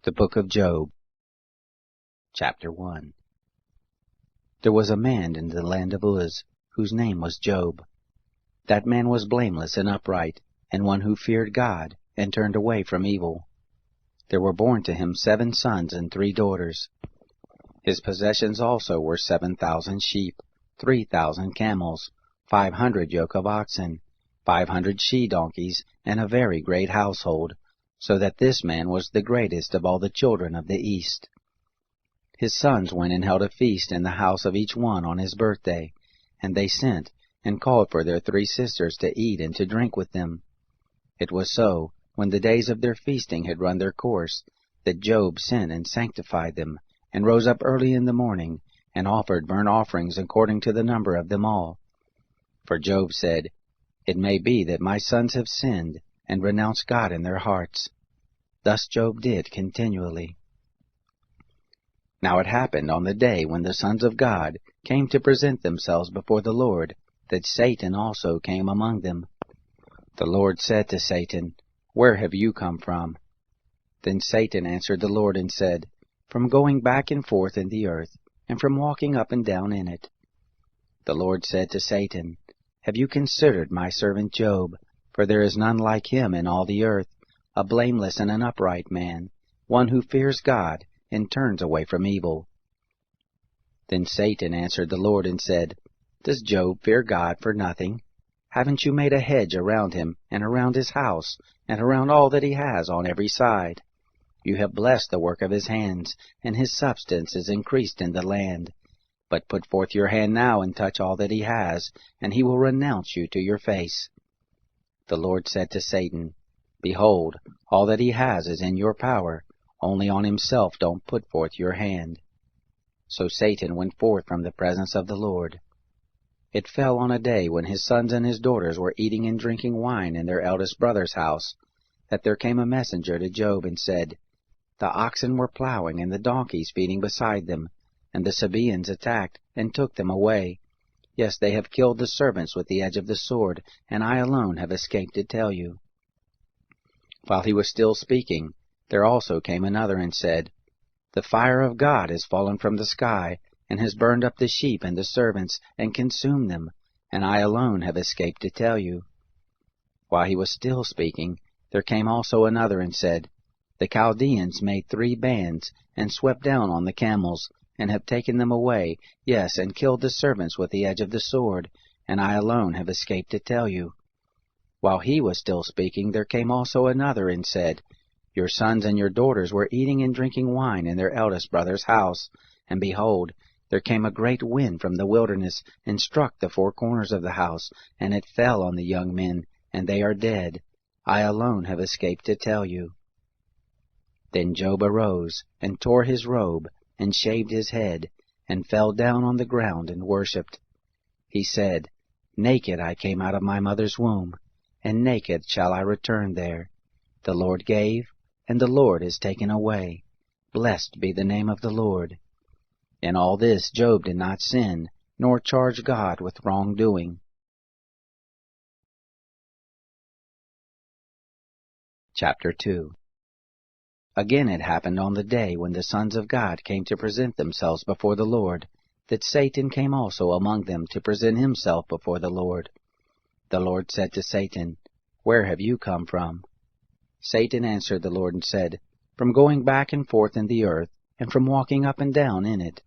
The Book of Job, Chapter 1. There was a man in the land of Uz, whose name was Job. That man was blameless and upright, and one who feared God, and turned away from evil. There were born to him 7 sons and 3 daughters. His possessions also were 7,000 sheep, 3,000 camels, 500 yoke of oxen, 500 she-donkeys, and a very great household, so that this man was the greatest of all the children of the East. His sons went and held a feast in the house of each one on his birthday, and they sent and called for their 3 sisters to eat and to drink with them. It was so, when the days of their feasting had run their course, that Job sent and sanctified them, and rose up early in the morning, and offered burnt offerings according to the number of them all. For Job said, "It may be that my sons have sinned, and renounced God in their hearts." Thus Job did continually. Now it happened on the day when the sons of God came to present themselves before the Lord, that Satan also came among them. The Lord said to Satan, "Where have you come from?" Then Satan answered the Lord and said, "From going back and forth in the earth, and from walking up and down in it." The Lord said to Satan, "Have you considered my servant Job? For there is none like him in all the earth, a blameless and an upright man, one who fears God, and turns away from evil." Then Satan answered the Lord and said, "Does Job fear God for nothing? Haven't you made a hedge around him, and around his house, and around all that he has on every side? You have blessed the work of his hands, and his substance is increased in the land. But put forth your hand now and touch all that he has, and he will renounce you to your face." The Lord said to Satan, "Behold, all that he has is in your power, only on himself don't put forth your hand." So Satan went forth from the presence of the Lord. It fell on a day when his sons and his daughters were eating and drinking wine in their eldest brother's house, that there came a messenger to Job and said, "The oxen were plowing and the donkeys feeding beside them, and the Sabaeans attacked and took them away. Yes, they have killed the servants with the edge of the sword, and I alone have escaped to tell you." While he was still speaking, there also came another and said, "The fire of God has fallen from the sky, and has burned up the sheep and the servants, and consumed them, and I alone have escaped to tell you." While he was still speaking, there came also another and said, "The Chaldeans made 3 bands, and swept down on the camels, and have taken them away, yes, and killed the servants with the edge of the sword, and I alone have escaped to tell you." While he was still speaking, there came also another and said, "Your sons and your daughters were eating and drinking wine in their eldest brother's house, and behold, there came a great wind from the wilderness, and struck the 4 corners of the house, and it fell on the young men, and they are dead. I alone have escaped to tell you." Then Job arose, and tore his robe, and shaved his head, and fell down on the ground and worshipped. He said, "Naked I came out of my mother's womb, and naked shall I return there. The Lord gave, and the Lord has taken away. Blessed be the name of the Lord." In all this Job did not sin, nor charge God with wrongdoing. Chapter 2. Again it happened on the day when the sons of God came to present themselves before the Lord, that Satan came also among them to present himself before the Lord. The Lord said to Satan, "Where have you come from?" Satan answered the Lord and said, "From going back and forth in the earth, and from walking up and down in it."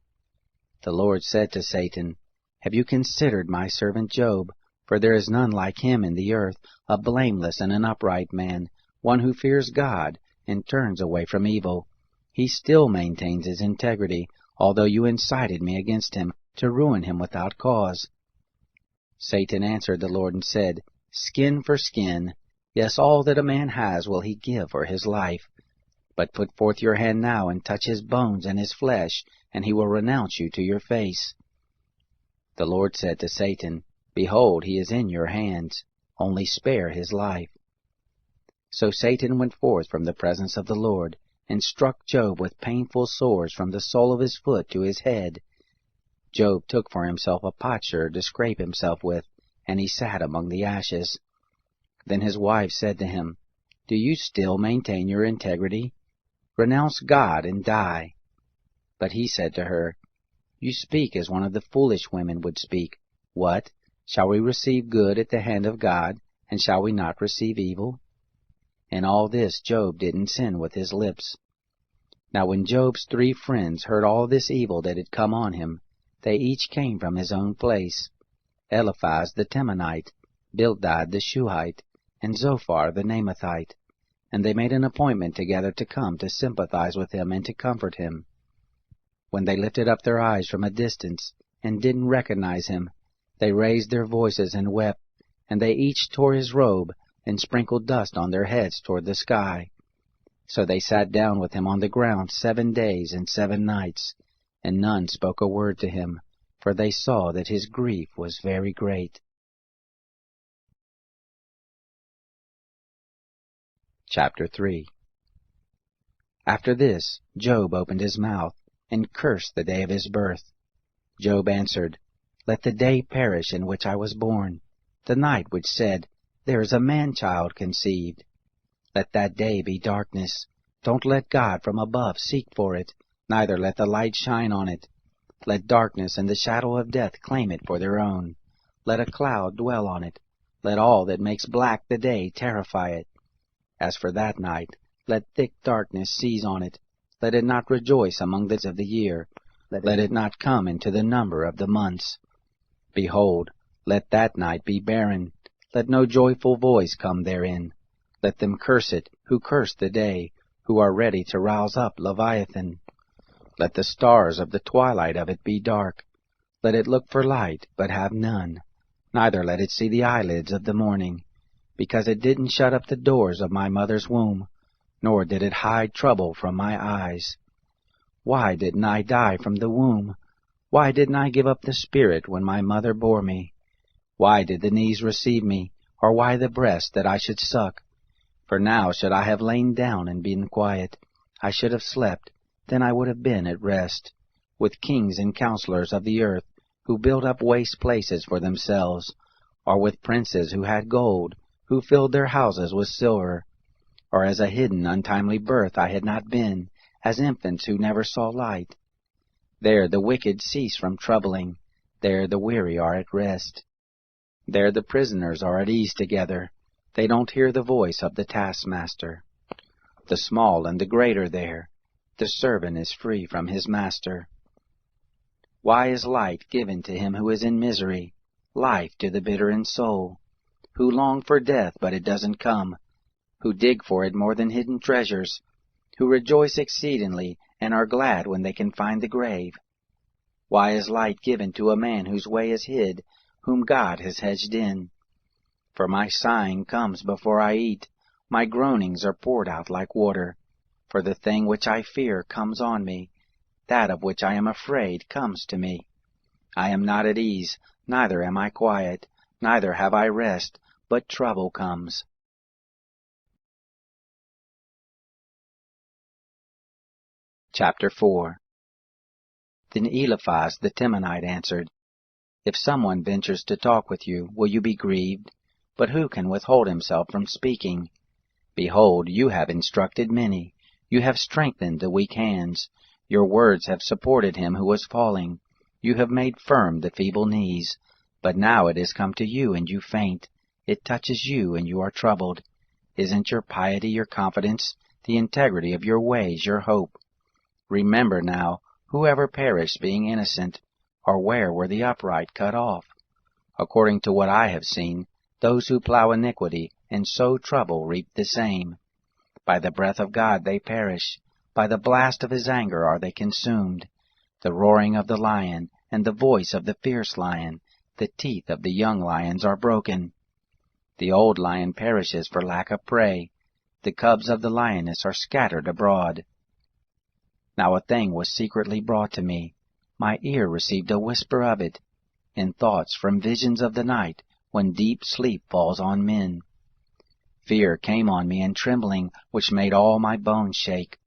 The Lord said to Satan, "Have you considered my servant Job? For there is none like him in the earth, a blameless and an upright man, one who fears God, and turns away from evil. He still maintains his integrity, although you incited me against him, to ruin him without cause." Satan answered the Lord and said, "Skin for skin, yes, all that a man has will he give for his life. But put forth your hand now and touch his bones and his flesh, and he will renounce you to your face." The Lord said to Satan, "Behold, he is in your hands, only spare his life." So Satan went forth from the presence of the Lord, and struck Job with painful sores from the sole of his foot to his head. Job took for himself a potsherd to scrape himself with, and he sat among the ashes. Then his wife said to him, "Do you still maintain your integrity?" Renounce God and die." But he said to her, "You speak as one of the foolish women would speak. What? Shall we receive good at the hand of God, and shall we not receive evil?" In all this Job didn't sin with his lips. Now when Job's 3 friends heard all this evil that had come on him, they each came from his own place: Eliphaz the Temanite, Bildad the Shuhite, and Zophar the Naamathite. And they made an appointment together to come to sympathize with him and to comfort him. When they lifted up their eyes from a distance, and didn't recognize him, they raised their voices and wept, and they each tore his robe, and sprinkled dust on their heads toward the sky. So they sat down with him on the ground 7 days and 7 nights, and none spoke a word to him, for they saw that his grief was very great. Chapter 3. After this, Job opened his mouth, and cursed the day of his birth. Job answered, "Let the day perish in which I was born, the night which said, There is a man-child conceived. Let that day be darkness. Don't let God from above seek for it, neither let the light shine on it. Let darkness and the shadow of death claim it for their own. Let a cloud dwell on it. Let all that makes black the day terrify it. As for that night, let thick darkness seize on it. Let it not rejoice among the days of the year. Let it not come into the number of the months. Behold, let that night be barren. Let no joyful voice come therein. Let them curse it, who curse the day, who are ready to rouse up Leviathan. Let the stars of the twilight of it be dark. Let it look for light, but have none. Neither let it see the eyelids of the morning, because it didn't shut up the doors of my mother's womb, nor did it hide trouble from my eyes. Why didn't I die from the womb? Why didn't I give up the spirit when my mother bore me? Why did the knees receive me, or why the breast that I should suck? For now should I have lain down and been quiet. I should have slept, then I would have been at rest, with kings and counselors of the earth, who built up waste places for themselves, or with princes who had gold, who filled their houses with silver. Or as a hidden, untimely birth I had not been, as infants who never saw light. There the wicked cease from troubling, there the weary are at rest. There the prisoners are at ease together, they don't hear the voice of the taskmaster. The small and the great are there, the servant is free from his master. Why is light given to him who is in misery, life to the bitter in soul, who long for death but it doesn't come, who dig for it more than hidden treasures, who rejoice exceedingly and are glad when they can find the grave? Why is light given to a man whose way is hid, whom God has hedged in? For my sighing comes before I eat, my groanings are poured out like water. For the thing which I fear comes on me, that of which I am afraid comes to me. I am not at ease, neither am I quiet, neither have I rest, but trouble comes. Chapter 4. Then Eliphaz the Temanite answered, If someone ventures to talk with you, will you be grieved? But who can withhold himself from speaking? Behold, you have instructed many, you have strengthened the weak hands, your words have supported him who was falling, you have made firm the feeble knees. But now it has come to you, and you faint, it touches you, and you are troubled. Isn't your piety your confidence, the integrity of your ways your hope? Remember now, whoever perished being innocent, or where were the upright cut off? According to what I have seen, those who plow iniquity and sow trouble reap the same. By the breath of God they perish, by the blast of his anger are they consumed. The roaring of the lion, and the voice of the fierce lion, the teeth of the young lions are broken. The old lion perishes for lack of prey, the cubs of the lioness are scattered abroad. Now a thing was secretly brought to me, my ear received a whisper of it, in thoughts from visions of the night, when deep sleep falls on men. Fear came on me and trembling, which made all my bones shake.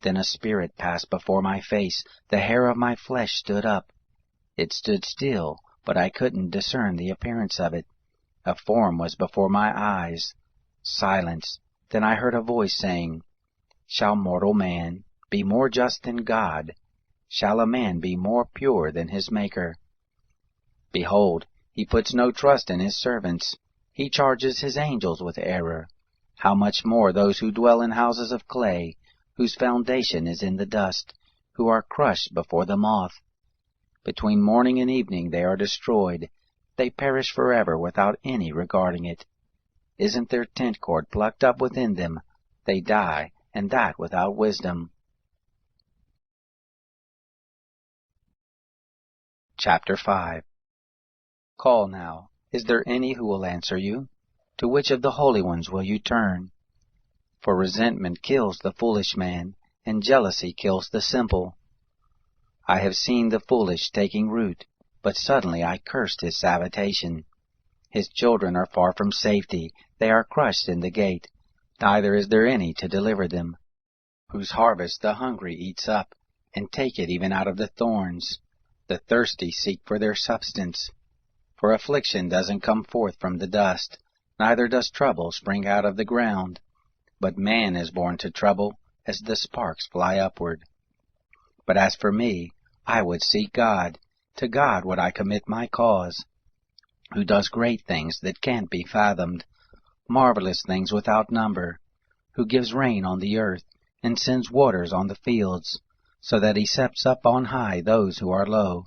Then a spirit passed before my face, the hair of my flesh stood up. It stood still, but I couldn't discern the appearance of it. A form was before my eyes. Silence. Then I heard a voice saying, Shall mortal man be more just than God? Shall a man be more pure than his Maker? Behold, he puts no trust in his servants. He charges his angels with error. How much more those who dwell in houses of clay, whose foundation is in the dust, who are crushed before the moth. Between morning and evening they are destroyed. They perish forever without any regarding it. Isn't their tent cord plucked up within them? They die, and that without wisdom. Chapter 5. Call now. Is there any who will answer you? To which of the holy ones will you turn? For resentment kills the foolish man, and jealousy kills the simple. I have seen the foolish taking root, but suddenly I cursed his habitation. His children are far from safety, they are crushed in the gate, neither is there any to deliver them. Whose harvest the hungry eats up, and take it even out of the thorns. The thirsty seek for their substance. For affliction doesn't come forth from the dust, neither does trouble spring out of the ground. But man is born to trouble, as the sparks fly upward. But as for me, I would seek God. To God would I commit my cause, who does great things that can't be fathomed, marvelous things without number, who gives rain on the earth, and sends waters on the fields, so that he sets up on high those who are low.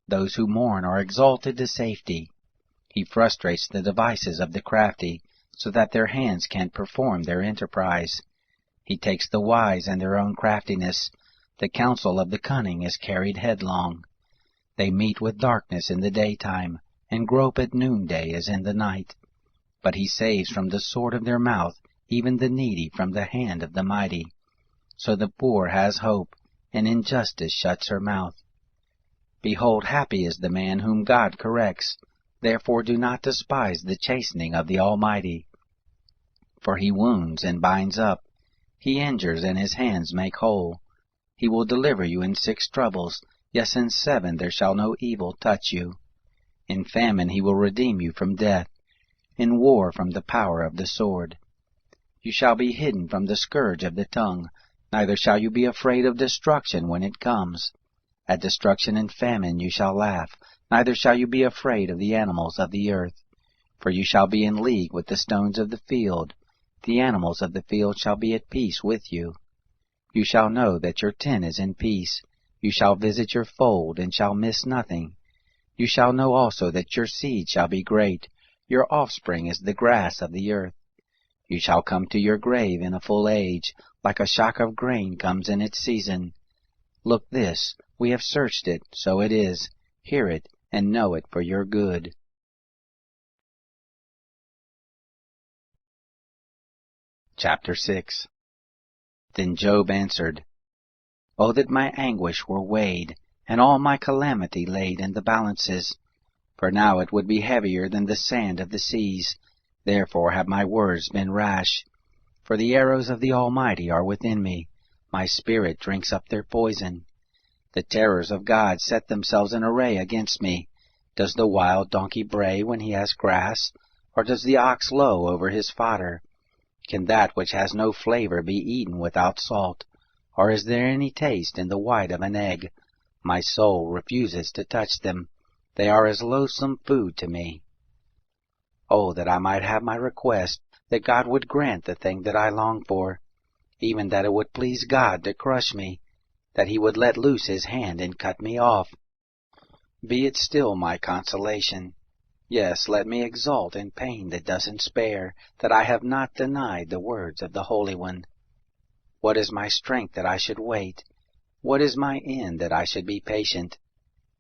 Those who mourn are exalted to safety. He frustrates the devices of the crafty, so that their hands can't perform their enterprise. He takes the wise and their own craftiness. The counsel of the cunning is carried headlong. They meet with darkness in the daytime, and grope at noonday as in the night. But he saves from the sword of their mouth even the needy from the hand of the mighty. So the poor has hope, and injustice shuts her mouth. Behold, happy is the man whom God corrects. Therefore do not despise the chastening of the Almighty. For he wounds and binds up. He injures, and his hands make whole. He will deliver you in 6 troubles. Yes, in 7 there shall no evil touch you. In famine he will redeem you from death. In war from the power of the sword. You shall be hidden from the scourge of the tongue. Neither shall you be afraid of destruction when it comes. At destruction and famine you shall laugh, neither shall you be afraid of the animals of the earth. For you shall be in league with the stones of the field. The animals of the field shall be at peace with you. You shall know that your tent is in peace. You shall visit your fold, and shall miss nothing. You shall know also that your seed shall be great. Your offspring is the grass of the earth. You shall come to your grave in a full age, like a shock of grain comes in its season. Look this, we have searched it, so it is. Hear it, and know it for your good. Chapter 6. Then Job answered, O that my anguish were weighed, and all my calamity laid in the balances! For now it would be heavier than the sand of the seas. Therefore have my words been rash. For the arrows of the Almighty are within me. My spirit drinks up their poison. The terrors of God set themselves in array against me. Does the wild donkey bray when he has grass? Or does the ox low over his fodder? Can that which has no flavor be eaten without salt? Or is there any taste in the white of an egg? My soul refuses to touch them. They are as loathsome food to me. Oh, that I might have my request, that God would grant the thing that I long for, even that it would please God to crush me, that he would let loose his hand and cut me off. Be it still my consolation. Yes, let me exult in pain that doesn't spare, that I have not denied the words of the Holy One. What is my strength that I should wait? What is my end that I should be patient?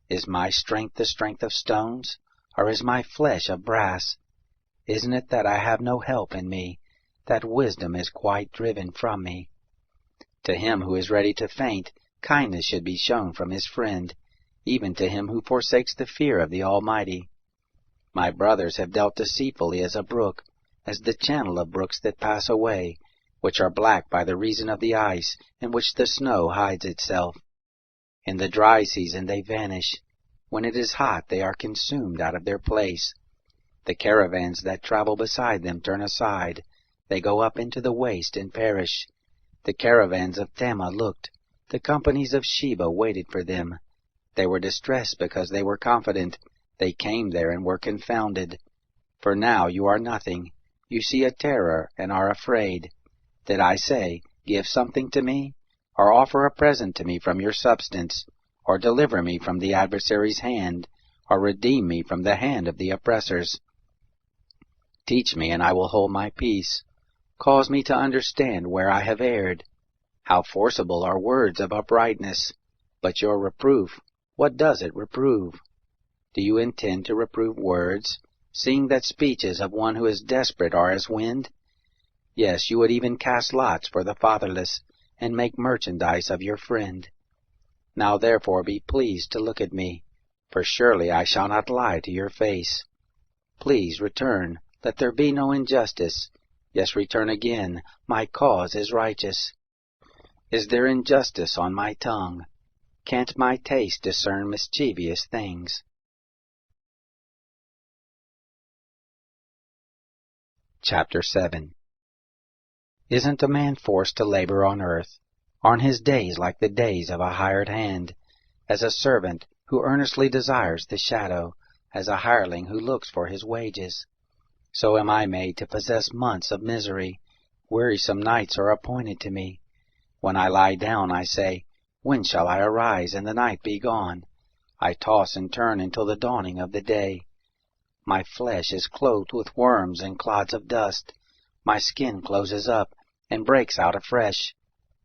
Is my strength the strength of stones, or is my flesh of brass? Isn't it that I have no help in me, that wisdom is quite driven from me? To him who is ready to faint, kindness should be shown from his friend, even to him who forsakes the fear of the Almighty. My brothers have dealt deceitfully as a brook, as the channel of brooks that pass away, which are black by the reason of the ice, in which the snow hides itself. In the dry season they vanish. When it is hot they are consumed out of their place. The caravans that travel beside them turn aside. They go up into the waste and perish. The caravans of Tema looked. The companies of Sheba waited for them. They were distressed because they were confident. They came there and were confounded. For now you are nothing. You see a terror and are afraid. Did I say, give something to me? Or offer a present to me from your substance? Or deliver me from the adversary's hand? Or redeem me from the hand of the oppressors? Teach me, and I will hold my peace. Cause me to understand where I have erred. How forcible are words of uprightness! But your reproof, what does it reprove? Do you intend to reprove words, seeing that speeches of one who is desperate are as wind? Yes, you would even cast lots for the fatherless, and make merchandise of your friend. Now therefore be pleased to look at me, for surely I shall not lie to your face. Please return, let there be no injustice. Yes, return again, my cause is righteous. Is there injustice on my tongue? Can't my taste discern mischievous things? Chapter 7. Isn't a man forced to labor on earth? Aren't his days like the days of a hired hand? As a servant who earnestly desires the shadow, as a hireling who looks for his wages. So am I made to possess months of misery. Wearisome nights are appointed to me. When I lie down, I say, when shall I arise and the night be gone? I toss and turn until the dawning of the day. My flesh is clothed with worms and clods of dust. My skin closes up and breaks out afresh.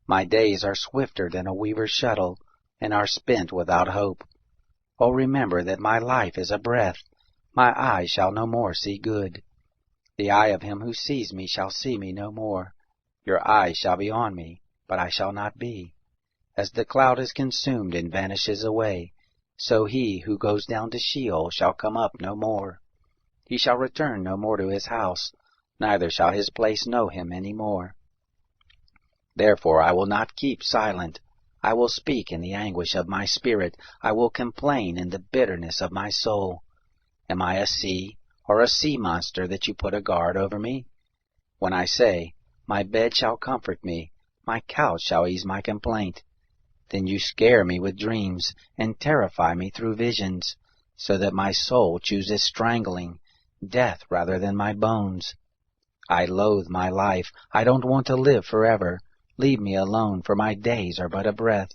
My days are swifter than a weaver's shuttle, and are spent without hope. Oh, remember that my life is a breath. My eye shall no more see good. The eye of him who sees me shall see me no more. Your eyes shall be on me, but I shall not be. As the cloud is consumed and vanishes away, so he who goes down to Sheol shall come up no more. He shall return no more to his house, neither shall his place know him any more. Therefore I will not keep silent. I will speak in the anguish of my spirit. I will complain in the bitterness of my soul. Am I a sea, or a sea monster, that you put a guard over me? When I say, my bed shall comfort me, my couch shall ease my complaint, then you scare me with dreams, and terrify me through visions, so that my soul chooses strangling, death rather than my bones. I loathe my life. I don't want to live forever. Leave me alone, for my days are but a breath.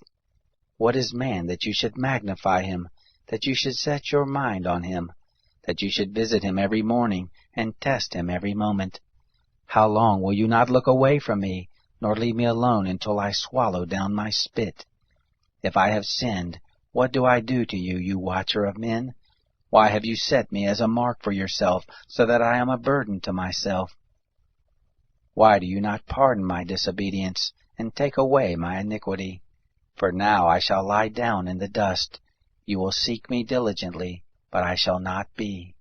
What is man that you should magnify him, that you should set your mind on him, that you should visit him every morning, and test him every moment? How long will you not look away from me, nor leave me alone until I swallow down my spit? If I have sinned, what do I do to you, you watcher of men? Why have you set me as a mark for yourself, so that I am a burden to myself? Why do you not pardon my disobedience, and take away my iniquity? For now I shall lie down in the dust. You will seek me diligently, but I shall not be.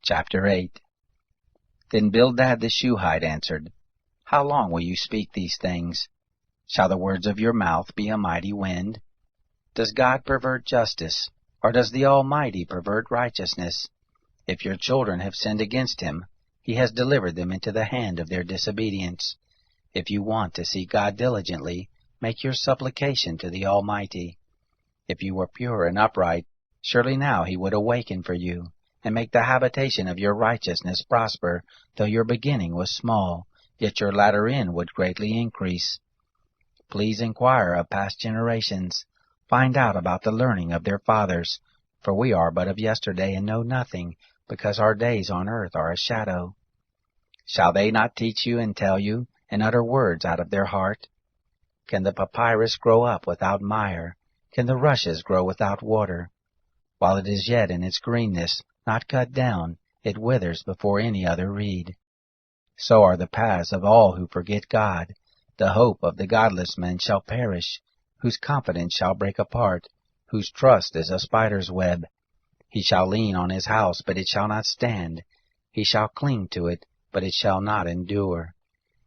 Chapter 8. Then Bildad the Shuhite answered, How long will you speak these things? Shall the words of your mouth be a mighty wind? Does God pervert justice, or does the Almighty pervert righteousness? If your children have sinned against him, he has delivered them into the hand of their disobedience. If you want to seek God diligently, make your supplication to the Almighty. If you were pure and upright, surely now he would awaken for you, and make the habitation of your righteousness prosper, though your beginning was small, yet your latter end would greatly increase. Please inquire of past generations. Find out about the learning of their fathers, for we are but of yesterday and know nothing, because our days on earth are a shadow. Shall they not teach you and tell you, and utter words out of their heart? Can the papyrus grow up without mire? Can the rushes grow without water? While it is yet in its greenness, not cut down, it withers before any other reed. So are the paths of all who forget God. The hope of the godless man shall perish, whose confidence shall break apart, whose trust is a spider's web. He shall lean on his house, but it shall not stand. He shall cling to it, but it shall not endure.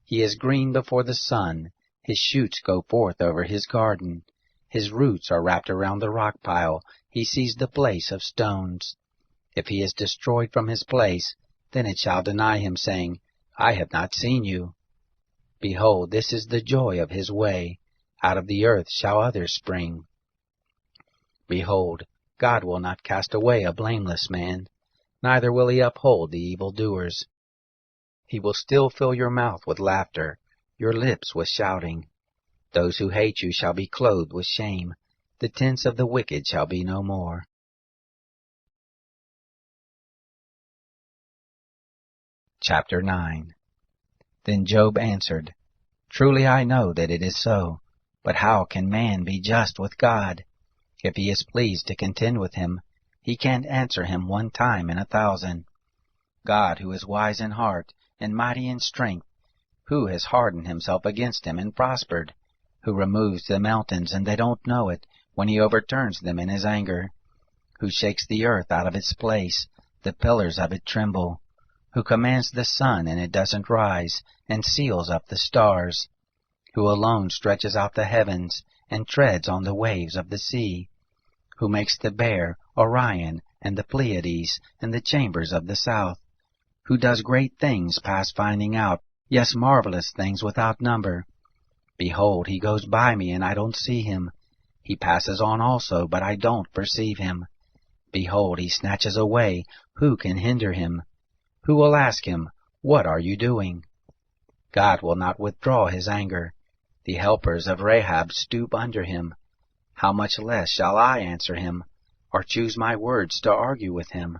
He is green before the sun. His shoots go forth over his garden. His roots are wrapped around the rock pile. He sees the place of stones. If he is destroyed from his place, then it shall deny him, saying, I have not seen you. Behold, this is the joy of his way. Out of the earth shall others spring. Behold, God will not cast away a blameless man, neither will he uphold the evildoers. He will still fill your mouth with laughter, your lips with shouting. Those who hate you shall be clothed with shame. The tents of the wicked shall be no more. Chapter 9. Then Job answered, Truly I know that it is so, but how can man be just with God? If he is pleased to contend with him, he can't answer him 1 time in 1,000. God, who is wise in heart and mighty in strength, who has hardened himself against him and prospered, who removes the mountains and they don't know it when he overturns them in his anger, who shakes the earth out of its place, the pillars of it tremble, who commands the sun and it doesn't rise, and seals up the stars, who alone stretches out the heavens and treads on the waves of the sea, who makes the Bear, Orion, and the Pleiades, and the chambers of the south, who does great things past finding out, yes, marvelous things without number. Behold, he goes by me, and I don't see him. He passes on also, but I don't perceive him. Behold, he snatches away. Who can hinder him? Who will ask him, What are you doing? God will not withdraw his anger. The helpers of Rahab stoop under him. How much less shall I answer him, or choose my words to argue with him?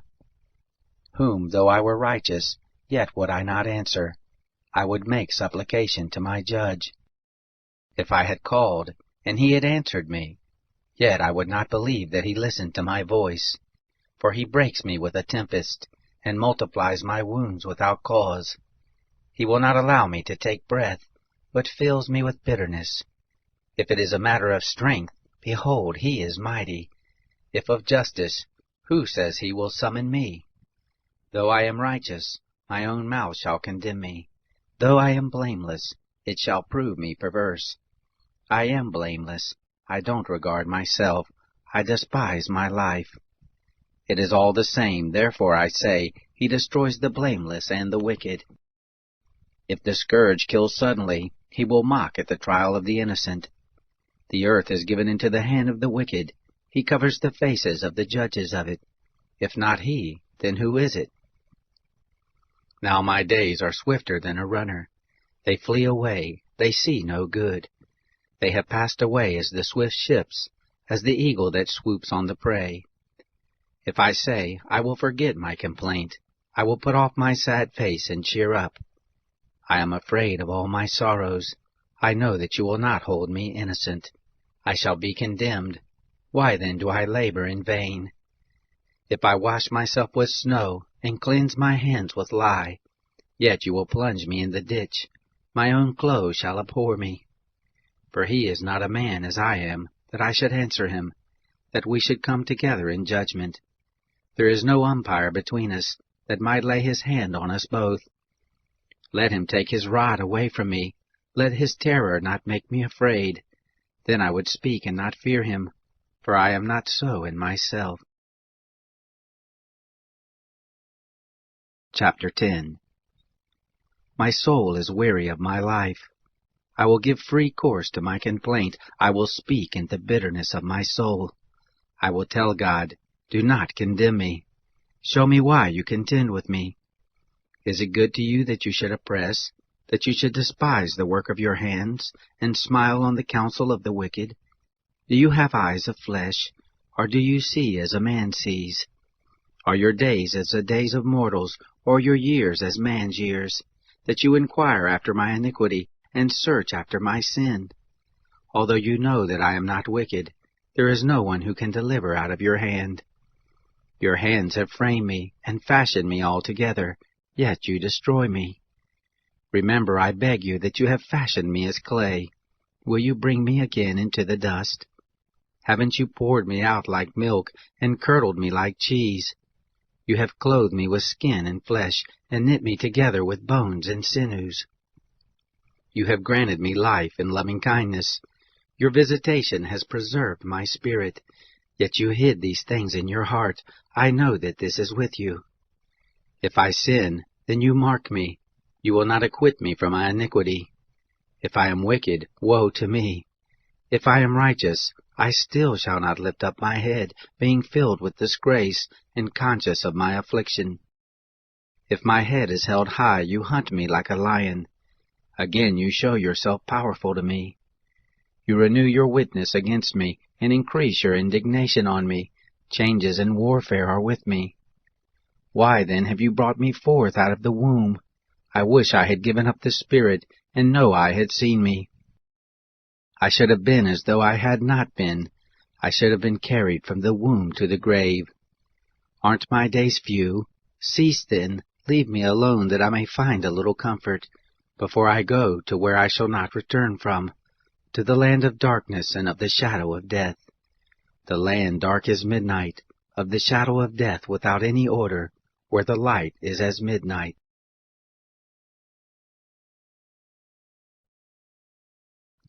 Whom, though I were righteous, yet would I not answer. I would make supplication to my judge. If I had called, and he had answered me, yet I would not believe that he listened to my voice. For he breaks me with a tempest, and multiplies my wounds without cause. He will not allow me to take breath, but fills me with bitterness. If it is a matter of strength, behold, he is mighty. If of justice, who says he will summon me? Though I am righteous, my own mouth shall condemn me. Though I am blameless, it shall prove me perverse. I am blameless. I don't regard myself. I despise my life. It is all the same, therefore I say, he destroys the blameless and the wicked. If the scourge kills suddenly, he will mock at the trial of the innocent. The earth is given into the hand of the wicked. He covers the faces of the judges of it. If not he, then who is it? Now my days are swifter than a runner. They flee away, they see no good. They have passed away as the swift ships, as the eagle that swoops on the prey. If I say, I will forget my complaint, I will put off my sad face and cheer up. I am afraid of all my sorrows. I know that you will not hold me innocent. I shall be condemned. Why then do I labor in vain? If I wash myself with snow, and cleanse my hands with lye, yet you will plunge me in the ditch. My own clothes shall abhor me. For he is not a man as I am, that I should answer him, that we should come together in judgment. There is no umpire between us, that might lay his hand on us both. Let him take his rod away from me. Let his terror not make me afraid. Then I would speak and not fear him, for I am not so in myself. Chapter 10. My soul is weary of my life. I will give free course to my complaint. I will speak in the bitterness of my soul. I will tell God, Do not condemn me. Show me why you contend with me. Is it good to you that you should oppress, that you should despise the work of your hands, and smile on the counsel of the wicked? Do you have eyes of flesh, or do you see as a man sees? Are your days as the days of mortals, or your years as man's years, that you inquire after my iniquity, and search after my sin? Although you know that I am not wicked, there is no one who can deliver out of your hand. Your hands have framed me, and fashioned me altogether, yet you destroy me. Remember, I beg you, that you have fashioned me as clay. Will you bring me again into the dust? Haven't you poured me out like milk, and curdled me like cheese? You have clothed me with skin and flesh, and knit me together with bones and sinews. You have granted me life and loving kindness. Your visitation has preserved my spirit. Yet you hid these things in your heart. I know that this is with you. If I sin, then you mark me. You will not acquit me from my iniquity. If I am wicked, woe to me. If I am righteous, I still shall not lift up my head, being filled with disgrace, and conscious of my affliction. If my head is held high, you hunt me like a lion. Again you show yourself powerful to me. You renew your witness against me, and increase your indignation on me. Changes and warfare are with me. Why then have you brought me forth out of the womb? I wish I had given up the spirit, and no eye had seen me. I should have been as though I had not been. I should have been carried from the womb to the grave. Aren't my days few? Cease then, leave me alone, that I may find a little comfort, before I go to where I shall not return from, to the land of darkness and of the shadow of death. The land dark as midnight, of the shadow of death without any order, where the light is as midnight.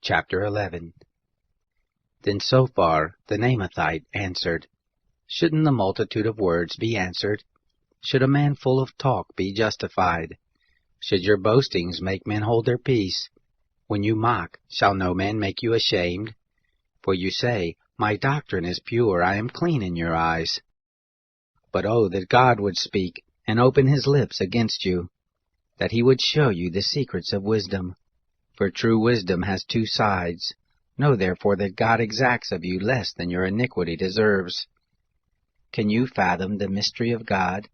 Chapter 11. Then Sophar the Naamathite answered, Shouldn't the multitude of words be answered? Should a man full of talk be justified? Should your boastings make men hold their peace? When you mock, shall no man make you ashamed? For you say, My doctrine is pure, I am clean in your eyes. But oh, that God would speak, and open his lips against you, that he would show you the secrets of wisdom. For true wisdom has two sides. Know therefore that God exacts of you less than your iniquity deserves. Can you fathom the mystery of God?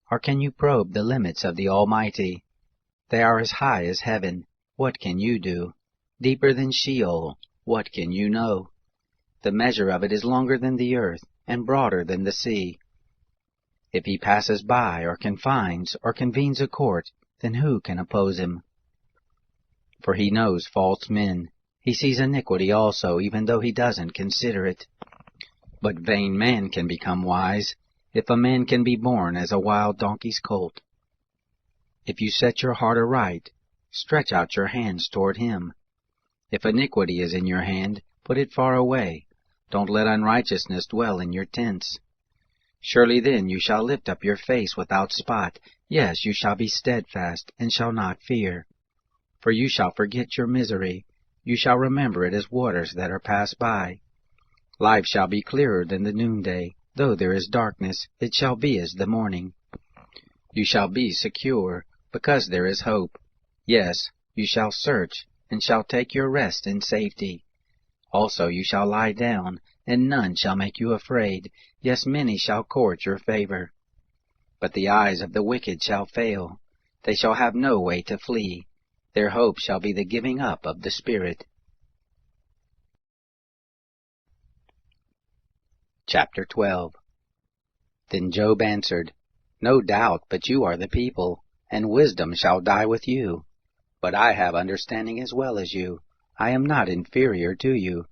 Or can you probe the limits of the Almighty? They are as high as heaven. What can you do? Deeper than Sheol. What can you know? The measure of it is longer than the earth, and broader than the sea. If he passes by, or confines, or convenes a court, then who can oppose him? For he knows false men. He sees iniquity also, even though he doesn't consider it. But vain man can become wise, if a man can be born as a wild donkey's colt. If you set your heart aright, stretch out your hands toward him. If iniquity is in your hand, put it far away. Don't let unrighteousness dwell in your tents. Surely then you shall lift up your face without spot. Yes, you shall be steadfast, and shall not fear. For you shall forget your misery. You shall remember it as waters that are passed by. Life shall be clearer than the noonday. Though there is darkness, it shall be as the morning. You shall be secure, because there is hope. Yes, you shall search, and shall take your rest in safety. Also you shall lie down, and none shall make you afraid. Yes, many shall court your favor. But the eyes of the wicked shall fail. They shall have no way to flee. Their hope shall be the giving up of the spirit. Chapter 12. Then Job answered, No doubt but you are the people, and wisdom shall die with you. But I have understanding as well as you. I am not inferior to you.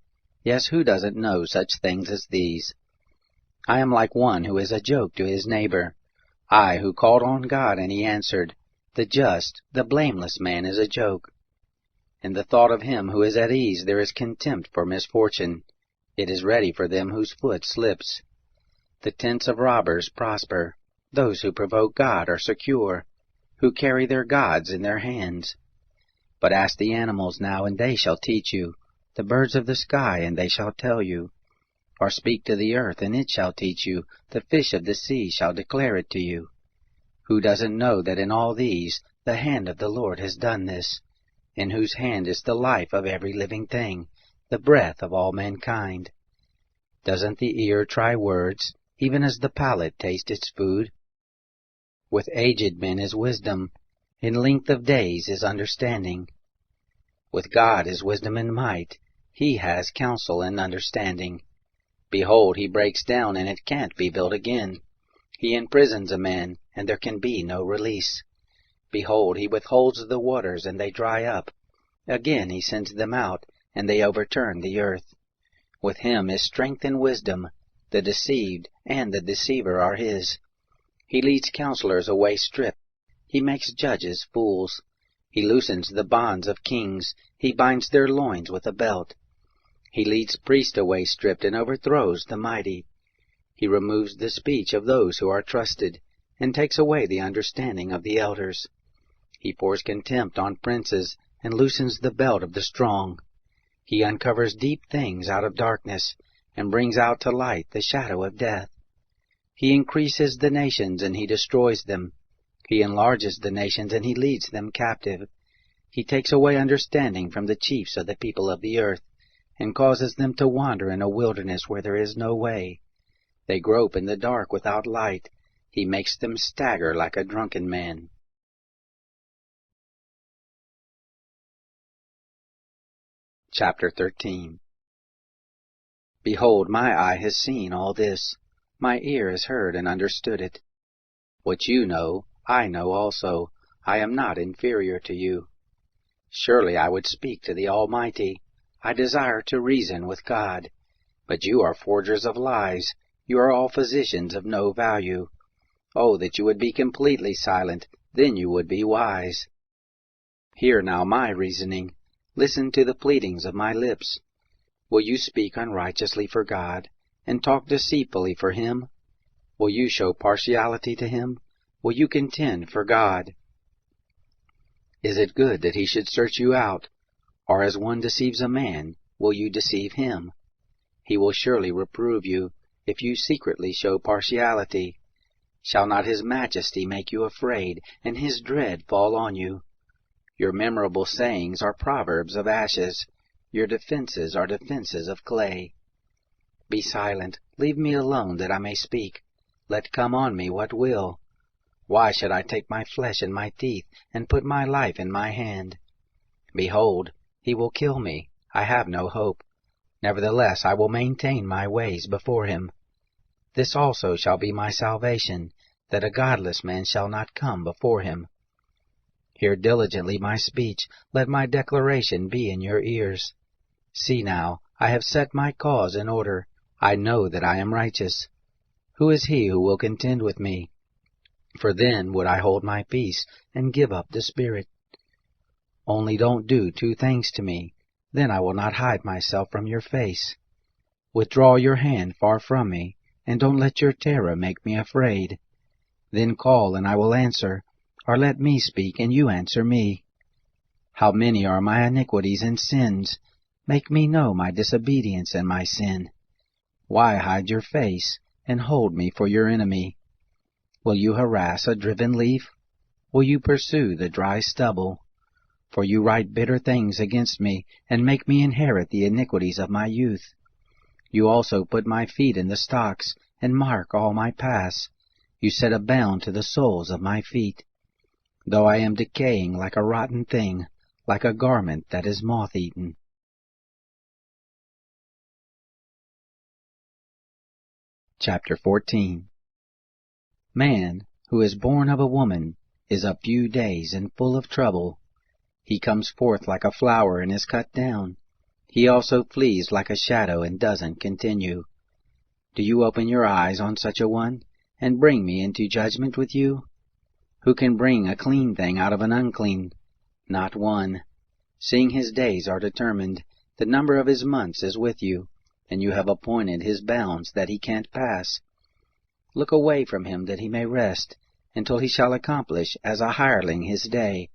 Yes, who doesn't know such things as these? I am like one who is a joke to his neighbor. I who called on God, and he answered. The just, the blameless man is a joke. In the thought of him who is at ease there is contempt for misfortune. It is ready for them whose foot slips. The tents of robbers prosper. Those who provoke God are secure, who carry their gods in their hands. But ask the animals now, and they shall teach you, the birds of the sky, and they shall tell you. Or speak to the earth, and it shall teach you, the fish of the sea shall declare it to you. Who doesn't know that in all these the hand of the Lord has done this, in whose hand is the life of every living thing, the breath of all mankind? Doesn't the ear try words, even as the palate tastes its food? With aged men is wisdom, in length of days is understanding. With God is wisdom and might, he has counsel and understanding. Behold, he breaks down, and it can't be built again. He imprisons a man, and there can be no release. Behold, he withholds the waters, and they dry up. Again he sends them out, and they overturn the earth. With him is strength and wisdom. The deceived and the deceiver are his. He leads counselors away stripped. He makes judges fools. He loosens the bonds of kings. He binds their loins with a belt. He leads priests away stripped, and overthrows the mighty. He removes the speech of those who are trusted. and takes away the understanding of the elders. He pours contempt on princes, and loosens the belt of the strong. He uncovers deep things out of darkness, and brings out to light the shadow of death. He increases the nations, and he destroys them. He enlarges the nations, and he leads them captive. He takes away understanding from the chiefs of the people of the earth, and causes them to wander in a wilderness where there is no way. They grope in the dark without light. He makes them stagger like a drunken man. Chapter 13. Behold, my eye has seen all this. My ear has heard and understood it. What you know, I know also. I am not inferior to you. Surely I would speak to the Almighty. I desire to reason with God. But you are forgers of lies. You are all physicians of no value. Oh, that you would be completely silent, then you would be wise. Hear now my reasoning. Listen to the pleadings of my lips. Will you speak unrighteously for God, and talk deceitfully for Him? Will you show partiality to Him? Will you contend for God? Is it good that He should search you out? Or as one deceives a man, will you deceive him? He will surely reprove you, if you secretly show partiality. Shall not His majesty make you afraid, and His dread fall on you? Your memorable sayings are proverbs of ashes. Your defenses are defenses of clay. Be silent, leave me alone that I may speak. Let come on me what will. Why should I take my flesh in my teeth, and put my life in my hand? Behold, He will kill me. I have no hope. Nevertheless I will maintain my ways before Him. This also shall be my salvation, that a godless man shall not come before Him. Hear diligently my speech, let my declaration be in your ears. See now, I have set my cause in order. I know that I am righteous. Who is he who will contend with me? For then would I hold my peace, and give up the spirit. Only don't do two things to me, then I will not hide myself from your face. Withdraw your hand far from me, and don't let your terror make me afraid. Then call, and I will answer, or let me speak, and you answer me. How many are my iniquities and sins? Make me know my disobedience and my sin. Why hide your face, and hold me for your enemy? Will you harass a driven leaf? Will you pursue the dry stubble? For you write bitter things against me, and make me inherit the iniquities of my youth. You also put my feet in the stocks, and mark all my paths. You set a bound to the soles of my feet. Though I am decaying like a rotten thing, like a garment that is moth-eaten. Chapter 14. Man, who is born of a woman, is of few days and full of trouble. He comes forth like a flower and is cut down. He also flees like a shadow and doesn't continue. Do you open your eyes on such a one, and bring me into judgment with you? Who can bring a clean thing out of an unclean? Not one. Seeing his days are determined, the number of his months is with you, and you have appointed his bounds that he can't pass. Look away from him that he may rest, until he shall accomplish as a hireling his day.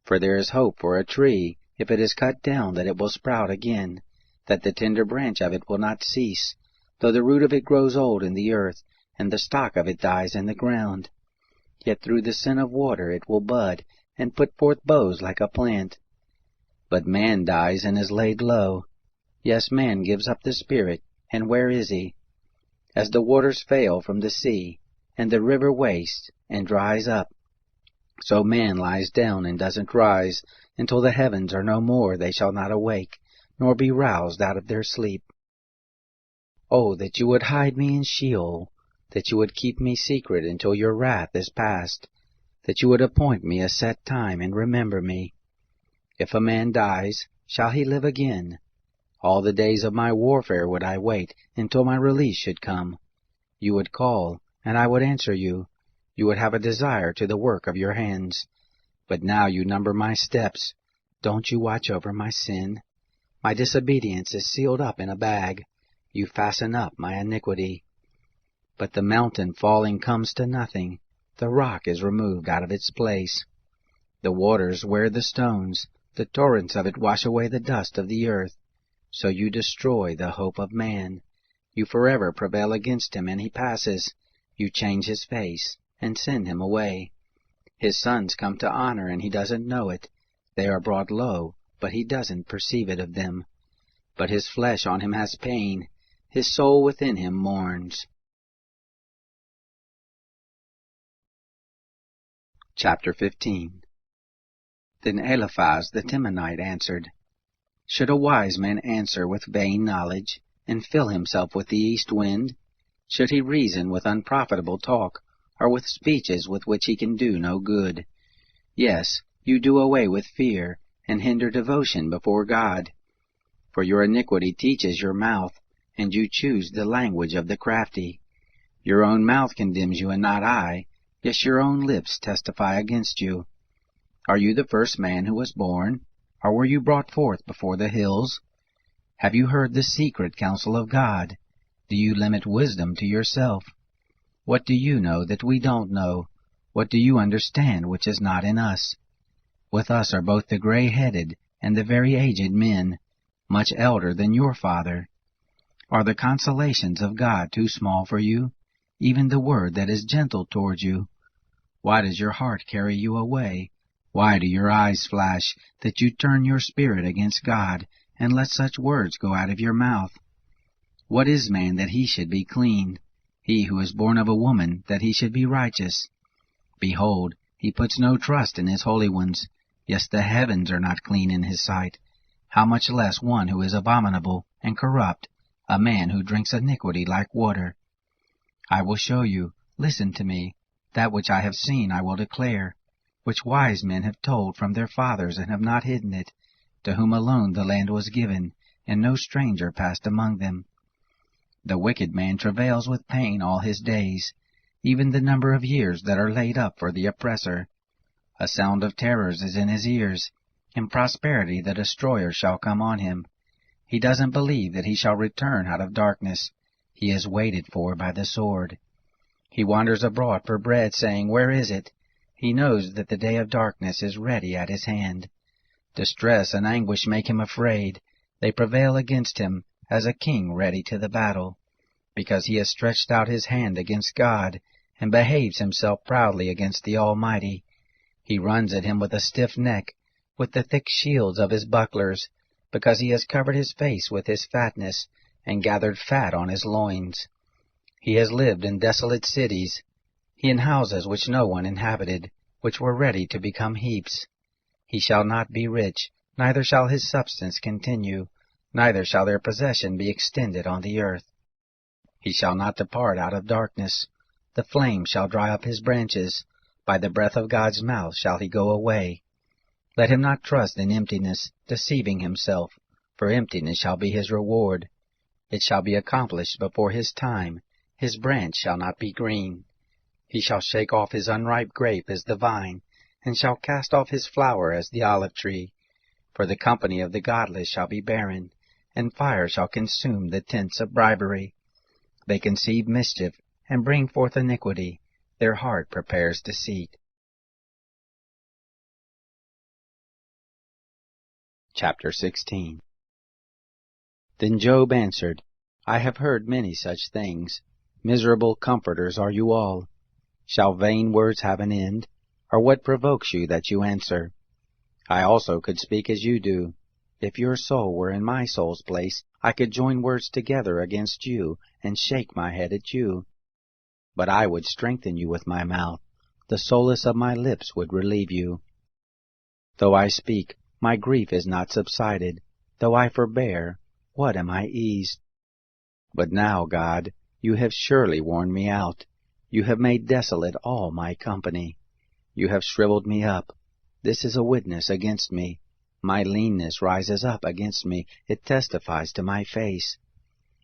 For there is hope for a tree, if it is cut down, that it will sprout again, that the tender branch of it will not cease, though the root of it grows old in the earth, and the stock of it dies in the ground. Yet through the sin of water it will bud, and put forth boughs like a plant. But man dies and is laid low. Yes, man gives up the spirit, and where is he? As the waters fail from the sea, and the river wastes and dries up, so man lies down and doesn't rise. Until the heavens are no more, they shall not awake, nor be roused out of their sleep. Oh, that you would hide me in Sheol, that you would keep me secret until your wrath is past, that you would appoint me a set time and remember me. If a man dies, shall he live again? All the days of my warfare would I wait until my release should come. You would call, and I would answer you. You would have a desire to the work of your hands. But now you number my steps. Don't you watch over my sin? My disobedience is sealed up in a bag. You fasten up my iniquity. But the mountain falling comes to nothing. The rock is removed out of its place. The waters wear the stones. The torrents of it wash away the dust of the earth. So you destroy the hope of man. You forever prevail against him, and he passes. You change his face, and send him away. His sons come to honor, and he doesn't know it. They are brought low, but he doesn't perceive it of them. But his flesh on him has pain. His soul within him mourns. Chapter 15. Then Eliphaz the Temanite answered, Should a wise man answer with vain knowledge, and fill himself with the east wind? Should he reason with unprofitable talk, or with speeches with which he can do no good? Yes, you do away with fear, and hinder devotion before God. For your iniquity teaches your mouth, and you choose the language of the crafty. Your own mouth condemns you, and not I. Yes, your own lips testify against you. Are you the first man who was born? Or were you brought forth before the hills? Have you heard the secret counsel of God? Do you limit wisdom to yourself? What do you know that we don't know? What do you understand which is not in us? With us are both the gray-headed and the very aged men, much elder than your father. Are the consolations of God too small for you, even the word that is gentle towards you? Why does your heart carry you away? Why do your eyes flash, that you turn your spirit against God, and let such words go out of your mouth? What is man that he should be clean? He who is born of a woman, that he should be righteous? Behold, he puts no trust in his holy ones. Yes, the heavens are not clean in his sight. How much less one who is abominable and corrupt, a man who drinks iniquity like water? I will show you, listen to me, that which I have seen I will declare, which wise men have told from their fathers and have not hidden it, to whom alone the land was given, and no stranger passed among them. The wicked man travails with pain all his days, even the number of years that are laid up for the oppressor. A sound of terrors is in his ears. In prosperity the destroyer shall come on him. He doesn't believe that he shall return out of darkness. He is waited for by the sword. He wanders abroad for bread, saying, Where is it? He knows that the day of darkness is ready at his hand. Distress and anguish make him afraid. They prevail against him, as a king ready to the battle, because he has stretched out his hand against God, and behaves himself proudly against the Almighty. He runs at him with a stiff neck, with the thick shields of his bucklers, because he has covered his face with his fatness, and gathered fat on his loins. He has lived in desolate cities, he in houses which no one inhabited, which were ready to become heaps. He shall not be rich, neither shall his substance continue, neither shall their possession be extended on the earth. He shall not depart out of darkness. The flame shall dry up his branches. By the breath of God's mouth shall he go away. Let him not trust in emptiness, deceiving himself, for emptiness shall be his reward. It shall be accomplished before his time. His branch shall not be green. He shall shake off his unripe grape as the vine, and shall cast off his flower as the olive tree. For the company of the godless shall be barren, and fire shall consume the tents of bribery. They conceive mischief, and bring forth iniquity. Their heart prepares deceit. Chapter 16. Then Job answered, I have heard many such things. Miserable comforters are you all. Shall vain words have an end? Or what provokes you that you answer? I also could speak as you do. If your soul were in my soul's place, I could join words together against you, and shake my head at you. But I would strengthen you with my mouth. The solace of my lips would relieve you. Though I speak, my grief is not subsided. Though I forbear, what am I eased? But now, God, you have surely worn me out. You have made desolate all my company. You have shriveled me up. This is a witness against me. My leanness rises up against me. It testifies to my face.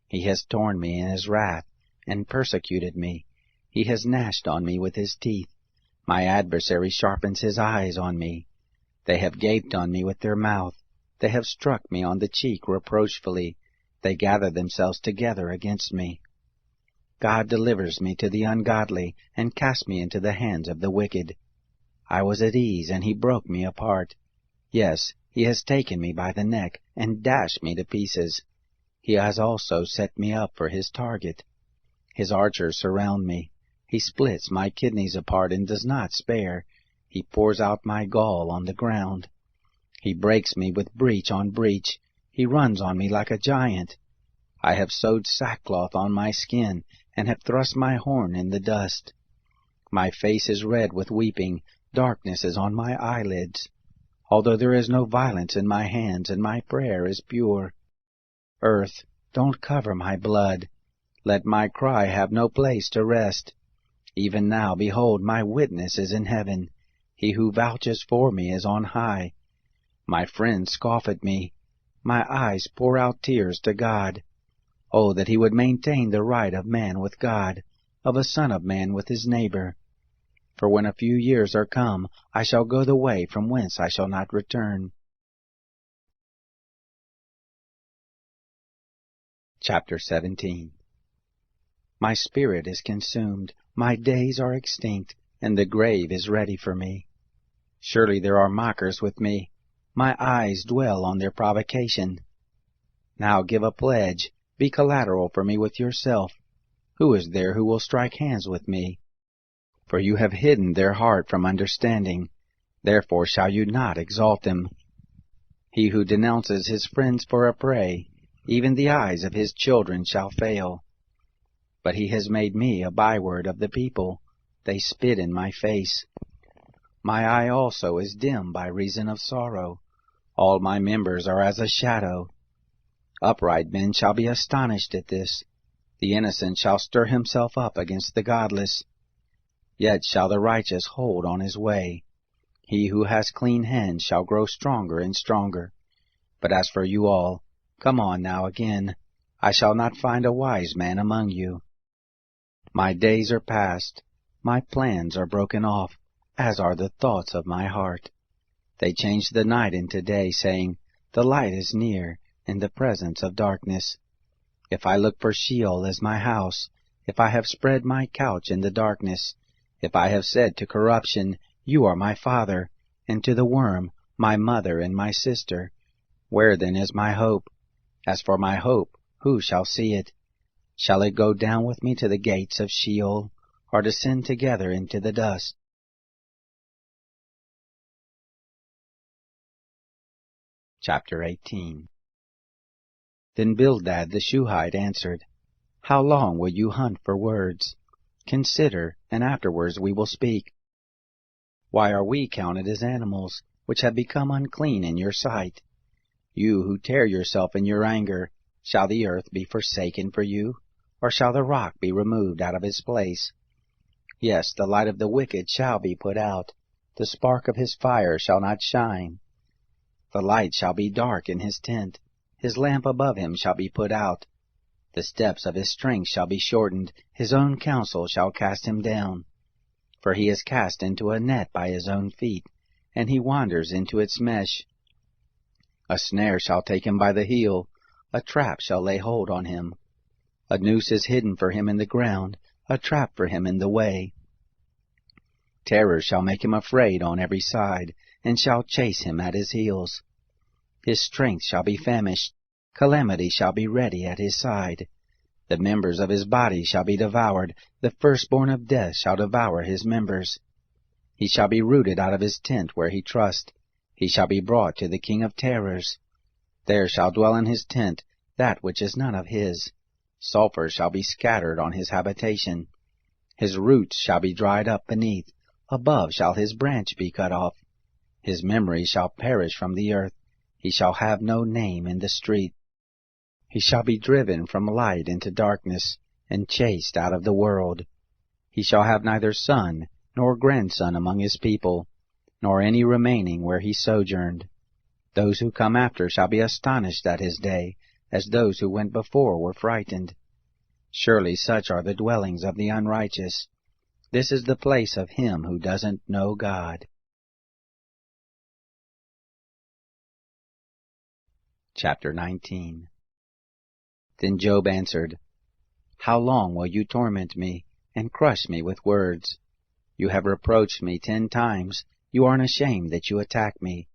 He has torn me in his wrath, and persecuted me. He has gnashed on me with his teeth. My adversary sharpens his eyes on me. They have gaped on me with their mouth. They have struck me on the cheek reproachfully. They gather themselves together against me. God delivers me to the ungodly, and casts me into the hands of the wicked. I was at ease, and he broke me apart. Yes, he has taken me by the neck, and dashed me to pieces. He has also set me up for his target. His archers surround me. He splits my kidneys apart and does not spare. He pours out my gall on the ground. He breaks me with breach on breach. He runs on me like a giant. I have sewed sackcloth on my skin, and have thrust my horn in the dust. My face is red with weeping. Darkness is on my eyelids. Although there is no violence in my hands, and my prayer is pure. Earth, don't cover my blood. Let my cry have no place to rest. Even now, behold, my witness is in heaven. He who vouches for me is on high. My friends scoff at me. My eyes pour out tears to God. Oh, that he would maintain the right of man with God, of a son of man with his neighbor. For when a few years are come, I shall go the way from whence I shall not return. Chapter 17. My spirit is consumed, my days are extinct, and the grave is ready for me. Surely there are mockers with me. My eyes dwell on their provocation. Now give a pledge, be collateral for me with yourself. Who is there who will strike hands with me? For you have hidden their heart from understanding, therefore shall you not exalt them. He who denounces his friends for a prey, even the eyes of his children shall fail. But he has made me a byword of the people. They spit in my face. My eye also is dim by reason of sorrow. All my members are as a shadow. Upright men shall be astonished at this. The innocent shall stir himself up against the godless. Yet shall the righteous hold on his way. He who has clean hands shall grow stronger and stronger. But as for you all, come on now again. I shall not find a wise man among you. My days are past. My plans are broken off, as are the thoughts of my heart. They change the night into day, saying, the light is near, in the presence of darkness. If I look for Sheol as my house, if I have spread my couch in the darkness, if I have said to corruption, you are my father, and to the worm, my mother and my sister, where then is my hope? As for my hope, who shall see it? Shall it go down with me to the gates of Sheol, or descend together into the dust? Chapter 18. Then Bildad the Shuhite answered, How long will you hunt for words? Consider, and afterwards we will speak. Why are we counted as animals, which have become unclean in your sight? You who tear yourself in your anger, shall the earth be forsaken for you? Or shall the rock be removed out of its place? Yes, the light of the wicked shall be put out. The spark of his fire shall not shine. The light shall be dark in his tent. His lamp above him shall be put out. The steps of his strength shall be shortened. His own counsel shall cast him down. For he is cast into a net by his own feet, and he wanders into its mesh. A snare shall take him by the heel. A trap shall lay hold on him. A noose is hidden for him in the ground, a trap for him in the way. Terror shall make him afraid on every side, and shall chase him at his heels. His strength shall be famished, calamity shall be ready at his side. The members of his body shall be devoured, the firstborn of death shall devour his members. He shall be rooted out of his tent where he trusts. He shall be brought to the king of terrors. There shall dwell in his tent that which is none of his. Sulphur shall be scattered on his habitation. His roots shall be dried up beneath. Above shall his branch be cut off. His memory shall perish from the earth. He shall have no name in the street. He shall be driven from light into darkness, and chased out of the world. He shall have neither son nor grandson among his people, nor any remaining where he sojourned. Those who come after shall be astonished at his day, as those who went before were frightened. Surely such are the dwellings of the unrighteous. This is the place of him who doesn't know God. Chapter 19. Then Job answered, How long will you torment me, and crush me with words? You have reproached me 10 times. You are unashamed that you attack me.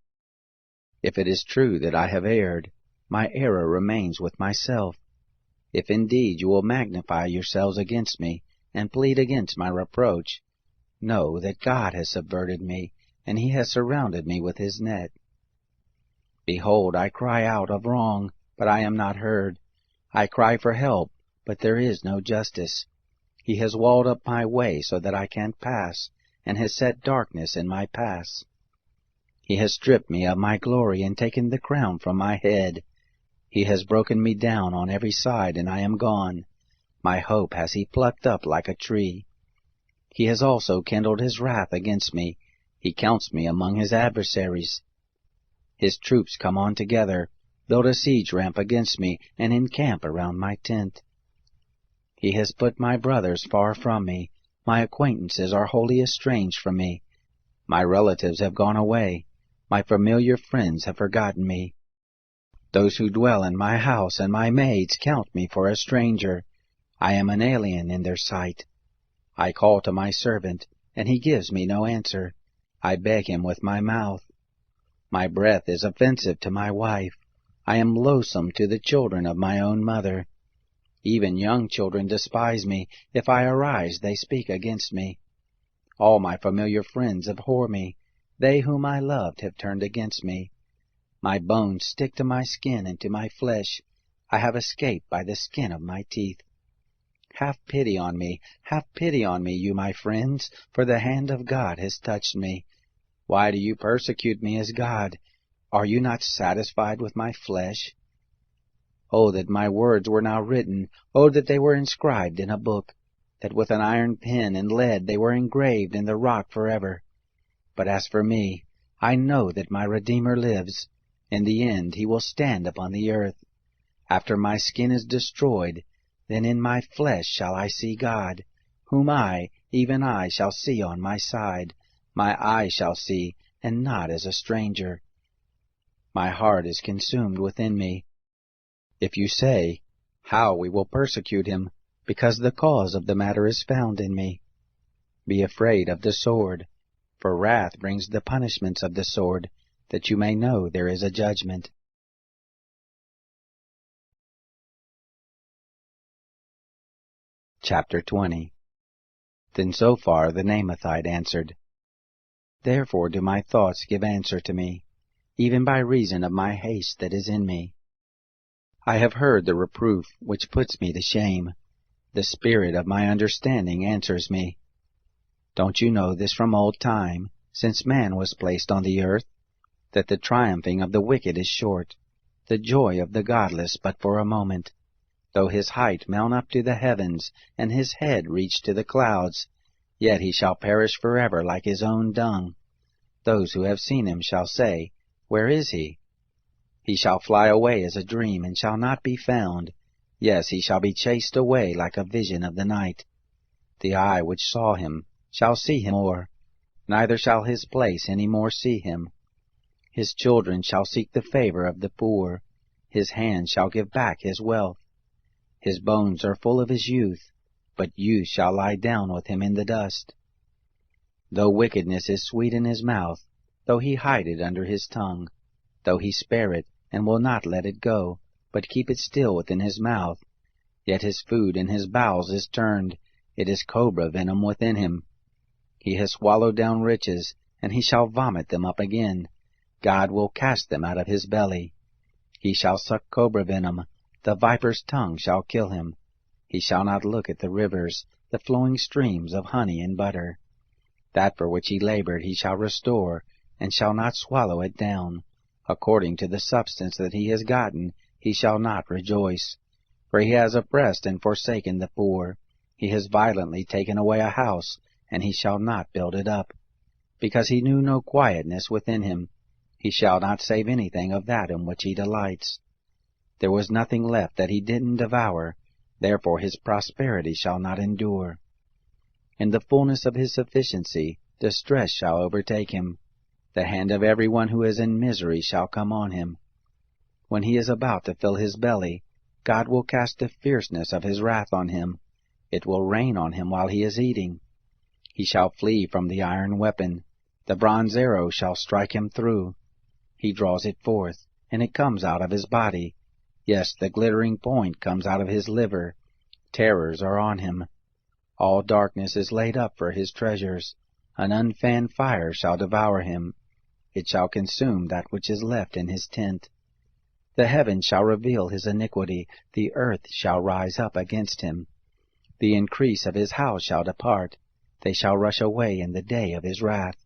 If it is true that I have erred, my error remains with myself. If indeed you will magnify yourselves against me, and plead against my reproach, know that God has subverted me, and he has surrounded me with his net. Behold, I cry out of wrong, but I am not heard. I cry for help, but there is no justice. He has walled up my way so that I can't pass, and has set darkness in my paths. He has stripped me of my glory and taken the crown from my head. He has broken me down on every side, and I am gone. My hope has he plucked up like a tree. He has also kindled his wrath against me. He counts me among his adversaries. His troops come on together, build a siege ramp against me, and encamp around my tent. He has put my brothers far from me. My acquaintances are wholly estranged from me. My relatives have gone away. My familiar friends have forgotten me. Those who dwell in my house and my maids count me for a stranger. I am an alien in their sight. I call to my servant, and he gives me no answer. I beg him with my mouth. My breath is offensive to my wife. I am loathsome to the children of my own mother. Even young children despise me. If I arise, they speak against me. All my familiar friends abhor me. They whom I loved have turned against me. My bones stick to my skin and to my flesh. I have escaped by the skin of my teeth. Have pity on me, you my friends, for the hand of God has touched me. Why do you persecute me as God? Are you not satisfied with my flesh? Oh, that my words were now written! Oh, that they were inscribed in a book! That with an iron pen and lead they were engraved in the rock forever! But as for me, I know that my Redeemer lives. In the end he will stand upon the earth. After my skin is destroyed, then in my flesh shall I see God, whom I, even I, shall see on my side. My eye shall see, and not as a stranger. My heart is consumed within me. If you say, How we will persecute him, because the cause of the matter is found in me. Be afraid of the sword, for wrath brings the punishments of the sword, that you may know there is a judgment. Chapter 20. Then Zophar the Naamathite answered, Therefore do my thoughts give answer to me, even by reason of my haste that is in me. I have heard the reproof which puts me to shame. The spirit of my understanding answers me. Don't you know this from old time, since man was placed on the earth, that the triumphing of the wicked is short, the joy of the godless but for a moment? Though his height mount up to the heavens, and his head reach to the clouds, yet he shall perish forever like his own dung. Those who have seen him shall say, Where is he? He shall fly away as a dream, and shall not be found. Yes, he shall be chased away like a vision of the night. The eye which saw him shall see him more, neither shall his place any more see him. His children shall seek the favor of the poor. His hand shall give back his wealth. His bones are full of his youth, but youth shall lie down with him in the dust. Though wickedness is sweet in his mouth, though he hide it under his tongue, though he spare it, and will not let it go, but keep it still within his mouth, yet his food in his bowels is turned, it is cobra venom within him. He has swallowed down riches, and he shall vomit them up again. God will cast them out of his belly. He shall suck cobra venom, the viper's tongue shall kill him. He shall not look at the rivers, the flowing streams of honey and butter. That for which he labored he shall restore, and shall not swallow it down. According to the substance that he has gotten, he shall not rejoice. For he has oppressed and forsaken the poor. He has violently taken away a house, and he shall not build it up. Because he knew no quietness within him, he shall not save anything of that in which he delights. There was nothing left that he didn't devour, therefore his prosperity shall not endure. In the fullness of his sufficiency, distress shall overtake him. The hand of everyone who is in misery shall come on him. When he is about to fill his belly, God will cast the fierceness of his wrath on him. It will rain on him while he is eating. He shall flee from the iron weapon. The bronze arrow shall strike him through. He draws it forth, and it comes out of his body. Yes, the glittering point comes out of his liver. Terrors are on him. All darkness is laid up for his treasures. An unfanned fire shall devour him. It shall consume that which is left in his tent. The heavens shall reveal his iniquity. The earth shall rise up against him. The increase of his house shall depart. They shall rush away in the day of his wrath.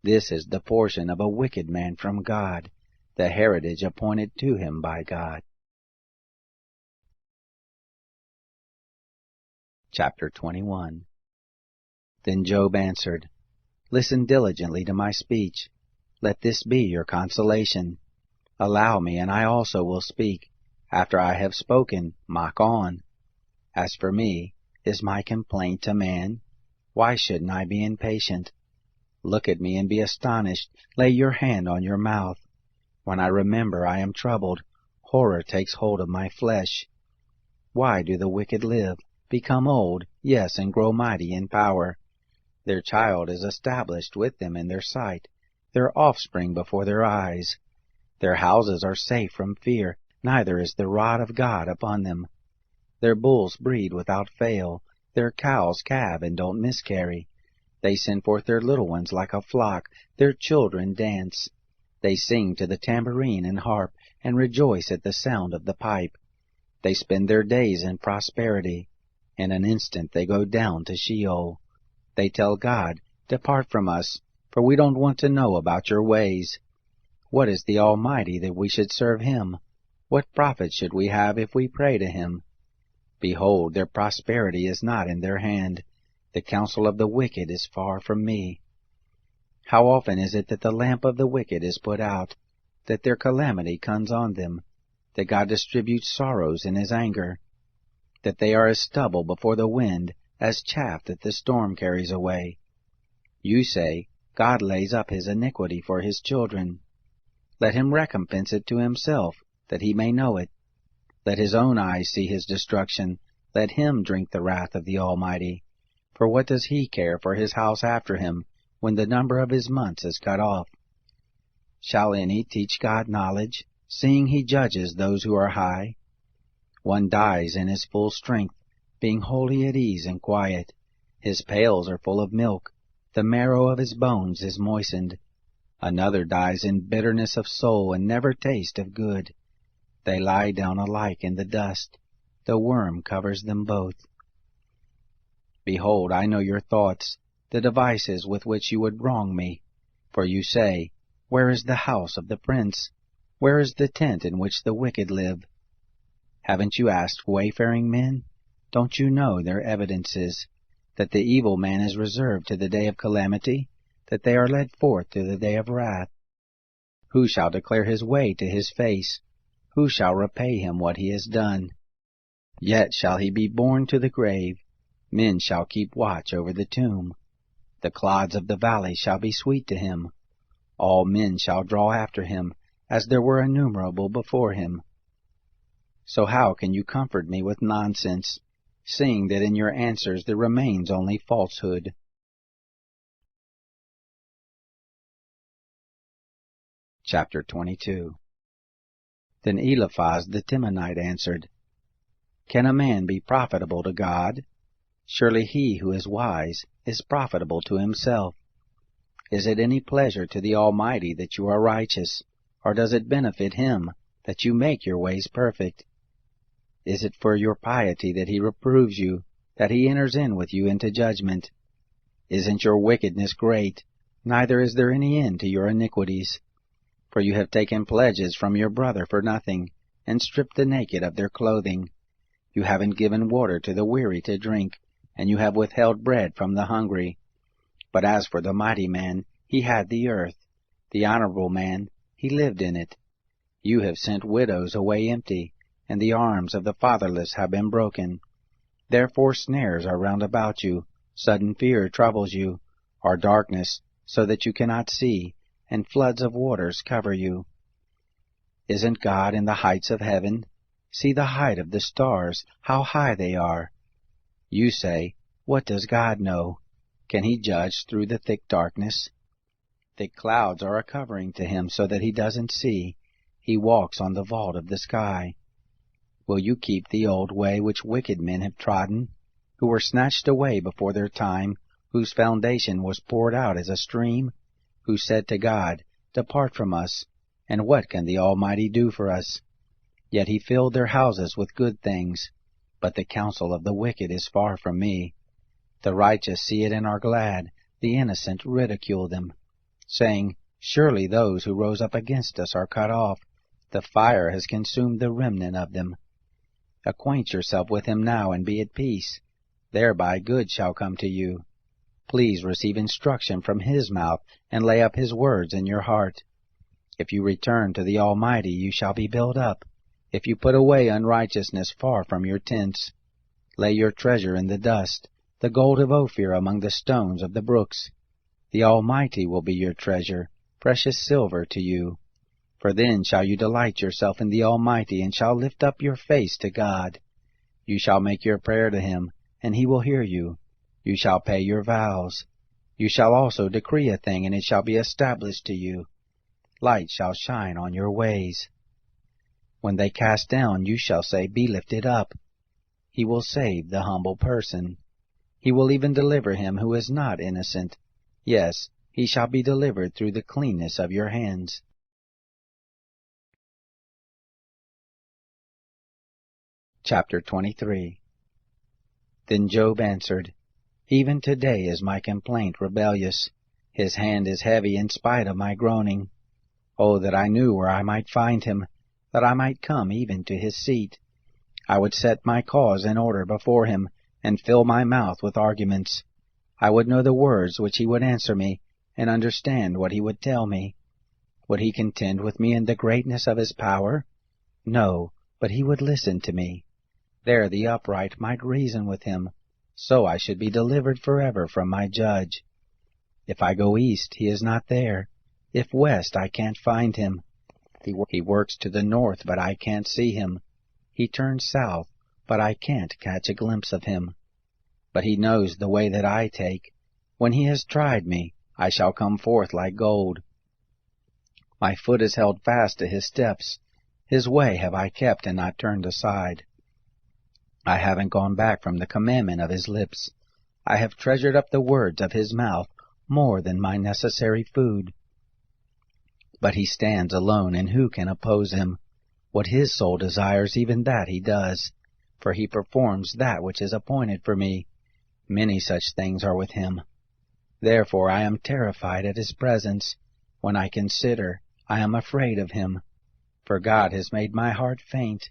This is the portion of a wicked man from God, the heritage appointed to him by God. Chapter 21. Then Job answered, Listen diligently to my speech. Let this be your consolation. Allow me, and I also will speak. After I have spoken, mock on. As for me, is my complaint to man? Why shouldn't I be impatient? Look at me and be astonished. Lay your hand on your mouth. When I remember I am troubled, horror takes hold of my flesh. Why do the wicked live, become old, yes, and grow mighty in power? Their child is established with them in their sight, their offspring before their eyes. Their houses are safe from fear, neither is the rod of God upon them. Their bulls breed without fail, their cows calve and don't miscarry. They send forth their little ones like a flock, their children dance. They sing to the tambourine and harp, and rejoice at the sound of the pipe. They spend their days in prosperity. In an instant they go down to Sheol. They tell God, Depart from us, for we don't want to know about your ways. What is the Almighty that we should serve him? What profit should we have if we pray to him? Behold, their prosperity is not in their hand. The counsel of the wicked is far from me. How often is it that the lamp of the wicked is put out, that their calamity comes on them, that God distributes sorrows in his anger, that they are as stubble before the wind, as chaff that the storm carries away. You say, God lays up his iniquity for his children. Let him recompense it to himself, that he may know it. Let his own eyes see his destruction. Let him drink the wrath of the Almighty. For what does he care for his house after him, when the number of his months is cut off? Shall any teach God knowledge, seeing he judges those who are high? One dies in his full strength, being wholly at ease and quiet. His pails are full of milk. The marrow of his bones is moistened. Another dies in bitterness of soul and never taste of good. They lie down alike in the dust. The worm covers them both. Behold, I know your thoughts, the devices with which you would wrong me. For you say, Where is the house of the prince? Where is the tent in which the wicked live? Haven't you asked wayfaring men? Don't you know their evidences, that the evil man is reserved to the day of calamity, that they are led forth to the day of wrath? Who shall declare his way to his face? Who shall repay him what he has done? Yet shall he be borne to the grave. Men shall keep watch over the tomb. The clods of the valley shall be sweet to him. All men shall draw after him, as there were innumerable before him. So how can you comfort me with nonsense, seeing that in your answers there remains only falsehood? Chapter 22. Then Eliphaz the Temanite answered, Can a man be profitable to God? Surely he who is wise is profitable to himself. Is it any pleasure to the Almighty that you are righteous, or does it benefit him that you make your ways perfect? Is it for your piety that he reproves you, that he enters in with you into judgment? Isn't your wickedness great? Neither is there any end to your iniquities. For you have taken pledges from your brother for nothing, and stripped the naked of their clothing. You haven't given water to the weary to drink, and you have withheld bread from the hungry. But as for the mighty man, he had the earth. The honorable man, he lived in it. You have sent widows away empty, and the arms of the fatherless have been broken. Therefore snares are round about you, sudden fear troubles you, or darkness, so that you cannot see, and floods of waters cover you. Isn't God in the heights of heaven? See the height of the stars, how high they are. You say, what does God know? Can he judge through the thick darkness? Thick clouds are a covering to him so that he doesn't see. He walks on the vault of the sky. Will you keep the old way which wicked men have trodden, who were snatched away before their time, whose foundation was poured out as a stream, who said to God, Depart from us, and what can the Almighty do for us? Yet he filled their houses with good things, but the counsel of the wicked is far from me. The righteous see it and are glad, the innocent ridicule them, saying, Surely those who rose up against us are cut off, the fire has consumed the remnant of them. Acquaint yourself with him now and be at peace, thereby good shall come to you. Please receive instruction from his mouth, and lay up his words in your heart. If you return to the Almighty, you shall be built up. If you put away unrighteousness far from your tents, lay your treasure in the dust, the gold of Ophir among the stones of the brooks. The Almighty will be your treasure, precious silver to you. For then shall you delight yourself in the Almighty, and shall lift up your face to God. You shall make your prayer to him, and he will hear you. You shall pay your vows. You shall also decree a thing, and it shall be established to you. Light shall shine on your ways. When they cast down, you shall say, Be lifted up. He will save the humble person. He will even deliver him who is not innocent. Yes, he shall be delivered through the cleanness of your hands. Chapter 23. Then Job answered, Even today is my complaint rebellious. His hand is heavy in spite of my groaning. Oh, that I knew where I might find him, that I might come even to his seat. I would set my cause in order before him, and fill my mouth with arguments. I would know the words which he would answer me, and understand what he would tell me. Would he contend with me in the greatness of his power? No, but he would listen to me. There the upright might reason with him, so I should be delivered forever from my judge. If I go east, he is not there. If west, I can't find him. He works to the north, but I can't see him. He turns south, but I can't catch a glimpse of him. But he knows the way that I take. When he has tried me, I shall come forth like gold. My foot is held fast to his steps. His way have I kept and not turned aside. I haven't gone back from the commandment of his lips. I have treasured up the words of his mouth more than my necessary food. But he stands alone, and who can oppose him? What his soul desires, even that he does, for he performs that which is appointed for me. Many such things are with him. Therefore I am terrified at his presence. When I consider, I am afraid of him. For God has made my heart faint.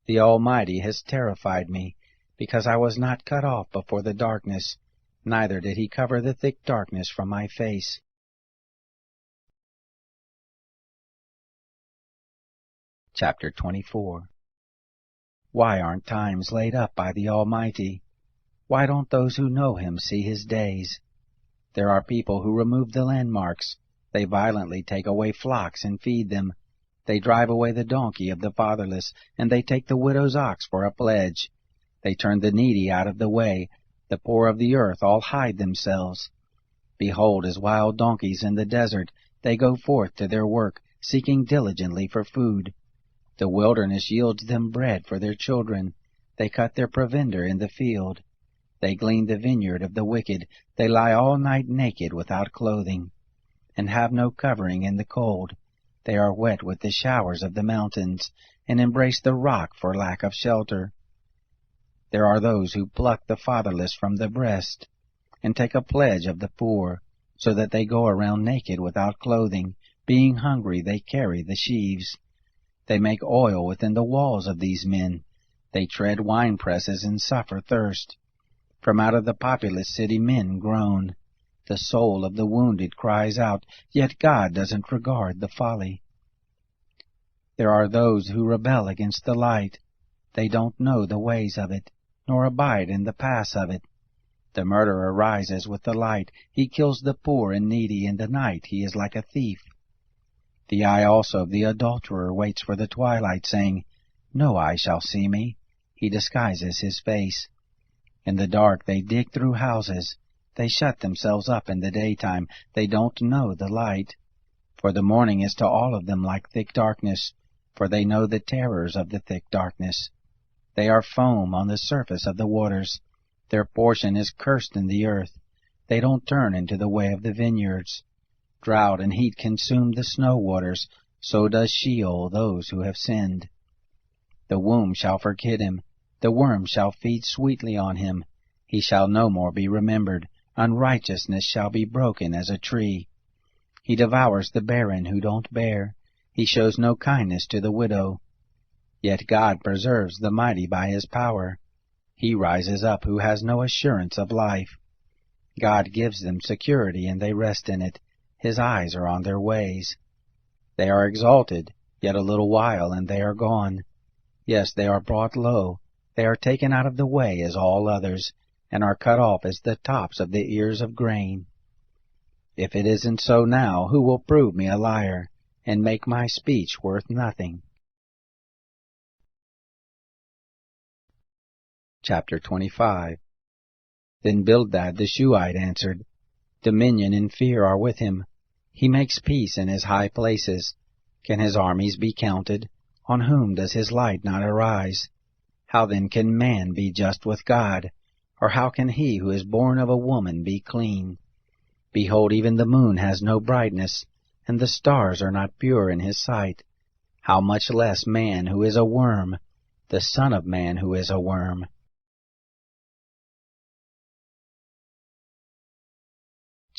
The Almighty has terrified me, because I was not cut off before the darkness, neither did he cover the thick darkness from my face. Chapter 24. Why aren't times laid up by the Almighty? Why don't those who know him see his days? There are people who remove the landmarks. They violently take away flocks and feed them. They drive away the donkey of the fatherless, and they take the widow's ox for a pledge. They turn the needy out of the way. The poor of the earth all hide themselves. Behold, as wild donkeys in the desert, they go forth to their work, seeking diligently for food. The wilderness yields them bread for their children. They cut their provender in the field. They glean the vineyard of the wicked. They lie all night naked without clothing, and have no covering in the cold. They are wet with the showers of the mountains, and embrace the rock for lack of shelter. There are those who pluck the fatherless from the breast, and take a pledge of the poor, so that they go around naked without clothing. Being hungry, they carry the sheaves. They make oil within the walls of these men. They tread winepresses and suffer thirst. From out of the populous city men groan. The soul of the wounded cries out, yet God doesn't regard the folly. There are those who rebel against the light. They don't know the ways of it, nor abide in the paths of it. The murderer rises with the light. He kills the poor and needy. In the night he is like a thief. The eye also of the adulterer waits for the twilight, saying, no eye shall see me. He disguises his face. In the dark they dig through houses. They shut themselves up in the daytime. They don't know the light. For the morning is to all of them like thick darkness, for they know the terrors of the thick darkness. They are foam on the surface of the waters. Their portion is cursed in the earth. They don't turn into the way of the vineyards. Drought and heat consume the snow waters, so does Sheol those who have sinned. The womb shall forget him. The worm shall feed sweetly on him. He shall no more be remembered. Unrighteousness shall be broken as a tree. He devours the barren who don't bear. He shows no kindness to the widow. Yet God preserves the mighty by his power. He rises up who has no assurance of life. God gives them security, and they rest in it. His eyes are on their ways. They are exalted, yet a little while, and they are gone. Yes, they are brought low. They are taken out of the way as all others, and are cut off as the tops of the ears of grain. If it isn't so now, who will prove me a liar, and make my speech worth nothing? Chapter 25. Then Bildad the Shuhite answered, Dominion and fear are with him. He makes peace in his high places. Can his armies be counted? On whom does his light not arise? How then can man be just with God? Or how can he who is born of a woman be clean? Behold, even the moon has no brightness, and the stars are not pure in his sight. How much less man who is a worm, the son of man who is a worm.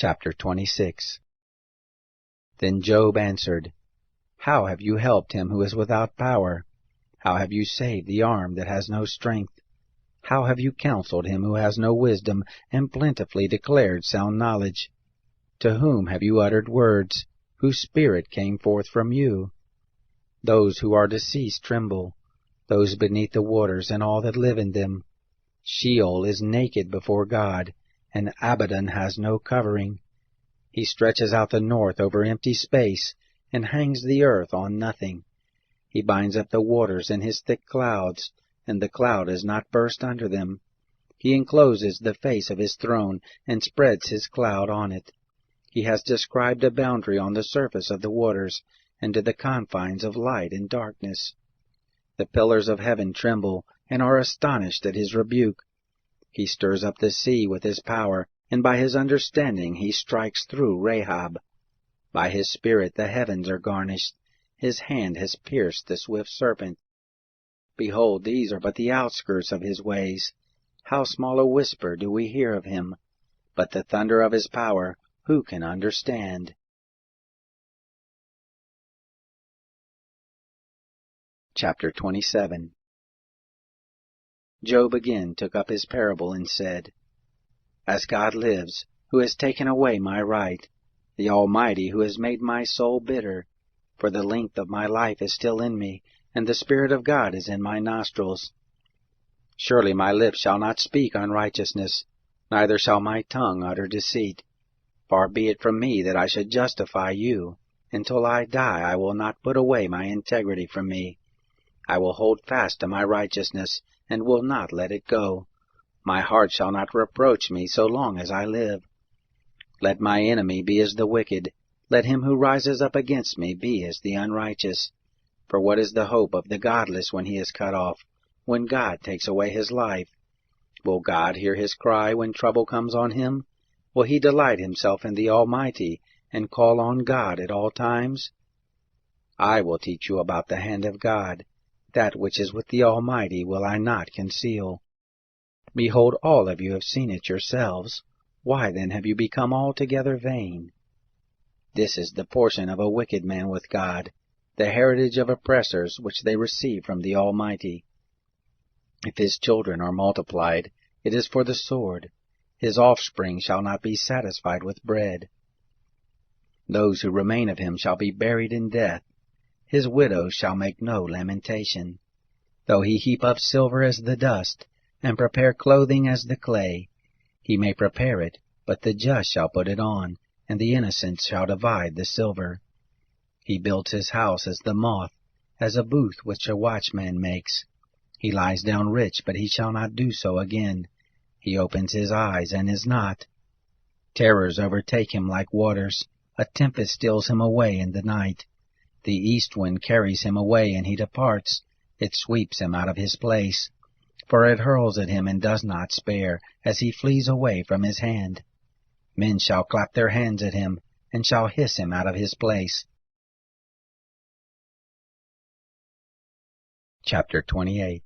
Chapter 26. Then Job answered, How have you helped him who is without power? How have you saved the arm that has no strength? How have you counseled him who has no wisdom, and plentifully declared sound knowledge? To whom have you uttered words, whose spirit came forth from you? Those who are deceased tremble, those beneath the waters and all that live in them. Sheol is naked before God, and Abaddon has no covering. He stretches out the north over empty space, and hangs the earth on nothing. He binds up the waters in his thick clouds, and the cloud is not burst under them. He encloses the face of his throne, and spreads his cloud on it. He has described a boundary on the surface of the waters, and to the confines of light and darkness. The pillars of heaven tremble, and are astonished at his rebuke. He stirs up the sea with his power, and by his understanding he strikes through Rahab. By his spirit the heavens are garnished. His hand has pierced the swift serpent. Behold, these are but the outskirts of his ways. How small a whisper do we hear of him! But the thunder of his power, who can understand? Chapter 27. Job again took up his parable and said, As God lives, who has taken away my right, the Almighty who has made my soul bitter, for the length of my life is still in me, and the Spirit of God is in my nostrils. Surely my lips shall not speak unrighteousness, neither shall my tongue utter deceit. Far be it from me that I should justify you. Until I die I will not put away my integrity from me. I will hold fast to my righteousness, and will not let it go. My heart shall not reproach me so long as I live. Let my enemy be as the wicked. Let him who rises up against me be as the unrighteous. For what is the hope of the godless when he is cut off, when God takes away his life? Will God hear his cry when trouble comes on him? Will he delight himself in the Almighty, and call on God at all times? I will teach you about the hand of God. That which is with the Almighty will I not conceal. Behold, all of you have seen it yourselves. Why then have you become altogether vain? This is the portion of a wicked man with God, the heritage of oppressors which they receive from the Almighty. If his children are multiplied, it is for the sword. His offspring shall not be satisfied with bread. Those who remain of him shall be buried in death. His widows shall make no lamentation. Though he heap up silver as the dust, and prepare clothing as the clay, he may prepare it, but the just shall put it on, and the innocent shall divide the silver. He builds his house as the moth, as a booth which a watchman makes. He lies down rich, but he shall not do so again. He opens his eyes, and is not. Terrors overtake him like waters. A tempest steals him away in the night. The east wind carries him away, and he departs. It sweeps him out of his place. For it hurls at him and does not spare, as he flees away from his hand. Men shall clap their hands at him, and shall hiss him out of his place. Chapter 28.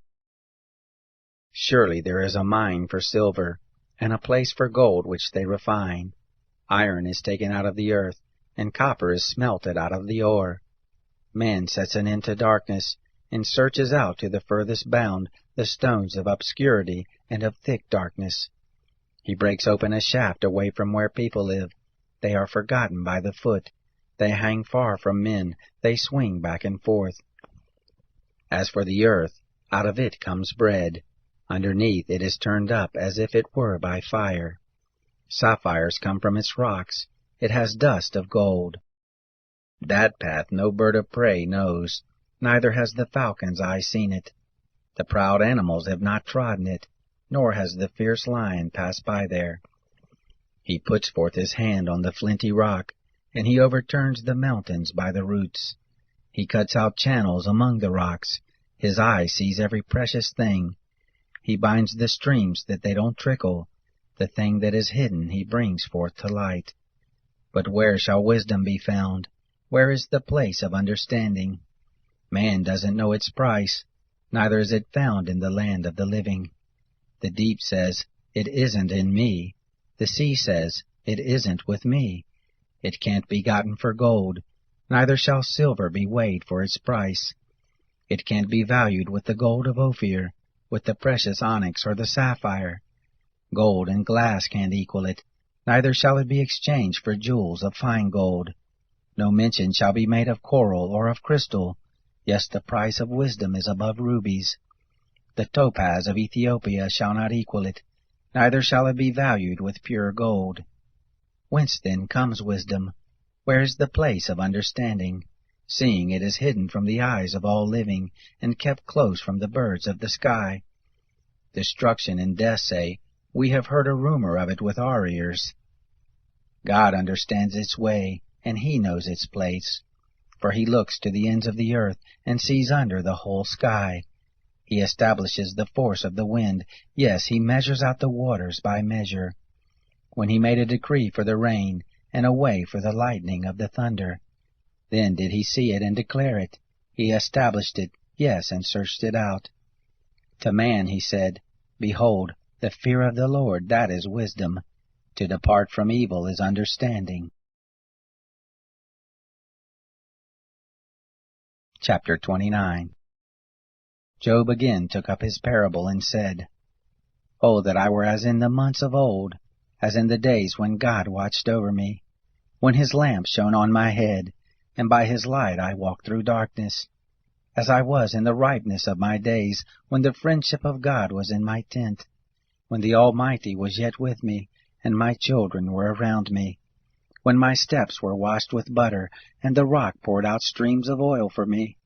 Surely there is a mine for silver, and a place for gold which they refine. Iron is taken out of the earth, and copper is smelted out of the ore. Man sets an end to darkness, and searches out to the furthest bound the stones of obscurity and of thick darkness. He breaks open a shaft away from where people live. They are forgotten by the foot. They hang far from men. They swing back and forth. As for the earth, out of it comes bread. Underneath it is turned up as if it were by fire. Sapphires come from its rocks. It has dust of gold. That path no bird of prey knows, neither has the falcon's eye seen it. The proud animals have not trodden it, nor has the fierce lion passed by there. He puts forth his hand on the flinty rock, and he overturns the mountains by the roots. He cuts out channels among the rocks. His eye sees every precious thing. He binds the streams that they don't trickle. The thing that is hidden he brings forth to light. But where shall wisdom be found? Where is the place of understanding? Man doesn't know its price, neither is it found in the land of the living. The deep says, "It isn't in me." The sea says, "It isn't with me." It can't be gotten for gold, neither shall silver be weighed for its price. It can't be valued with the gold of Ophir, with the precious onyx or the sapphire. Gold and glass can't equal it, neither shall it be exchanged for jewels of fine gold. No mention shall be made of coral or of crystal. Yes, the price of wisdom is above rubies. The topaz of Ethiopia shall not equal it, neither shall it be valued with pure gold. Whence then comes wisdom? Where is the place of understanding, seeing it is hidden from the eyes of all living, and kept close from the birds of the sky? Destruction and death say, "We have heard a rumor of it with our ears." God understands its way, and he knows its place. For he looks to the ends of the earth, and sees under the whole sky. He establishes the force of the wind. Yes, he measures out the waters by measure. When he made a decree for the rain, and a way for the lightning of the thunder, then did he see it and declare it. He established it, yes, and searched it out. To man he said, "Behold, the fear of the Lord, that is wisdom. To depart from evil is understanding." Chapter 29. Job again took up his parable and said, "Oh, that I were as in the months of old, as in the days when God watched over me, when his lamp shone on my head, and by his light I walked through darkness, as I was in the ripeness of my days, when the friendship of God was in my tent, when the Almighty was yet with me, and my children were around me, when my steps were washed with butter, and the rock poured out streams of oil for me,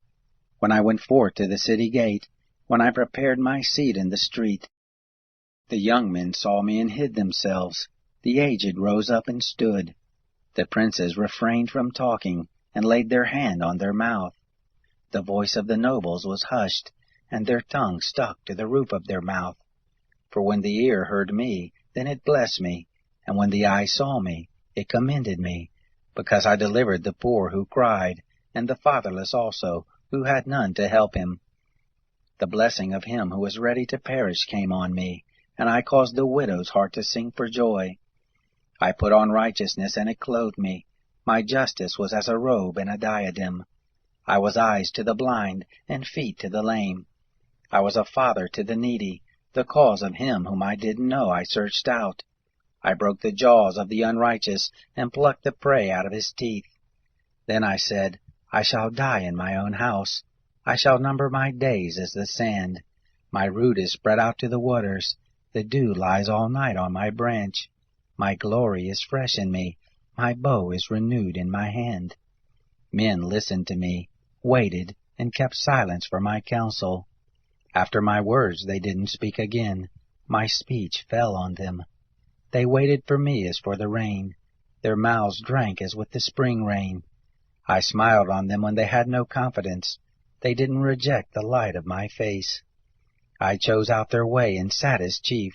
when I went forth to the city gate, when I prepared my seat in the street. The young men saw me and hid themselves. The aged rose up and stood. The princes refrained from talking, and laid their hand on their mouth. The voice of the nobles was hushed, and their tongue stuck to the roof of their mouth. For when the ear heard me, then it blessed me, and when the eye saw me, it commended me, because I delivered the poor who cried, and the fatherless also, who had none to help him. The blessing of him who was ready to perish came on me, and I caused the widow's heart to sing for joy. I put on righteousness, and it clothed me. My justice was as a robe and a diadem. I was eyes to the blind, and feet to the lame. I was a father to the needy. The cause of him whom I didn't know I searched out. I broke the jaws of the unrighteous, and plucked the prey out of his teeth. Then I said, I shall die in my own house. I shall number my days as the sand. My root is spread out to the waters. The dew lies all night on my branch. My glory is fresh in me. My bow is renewed in my hand. Men listened to me, waited, and kept silence for my counsel. After my words they didn't speak again. My speech fell on them. They waited for me as for the rain. Their mouths drank as with the spring rain. I smiled on them when they had no confidence. They didn't reject the light of my face. I chose out their way and sat as chief.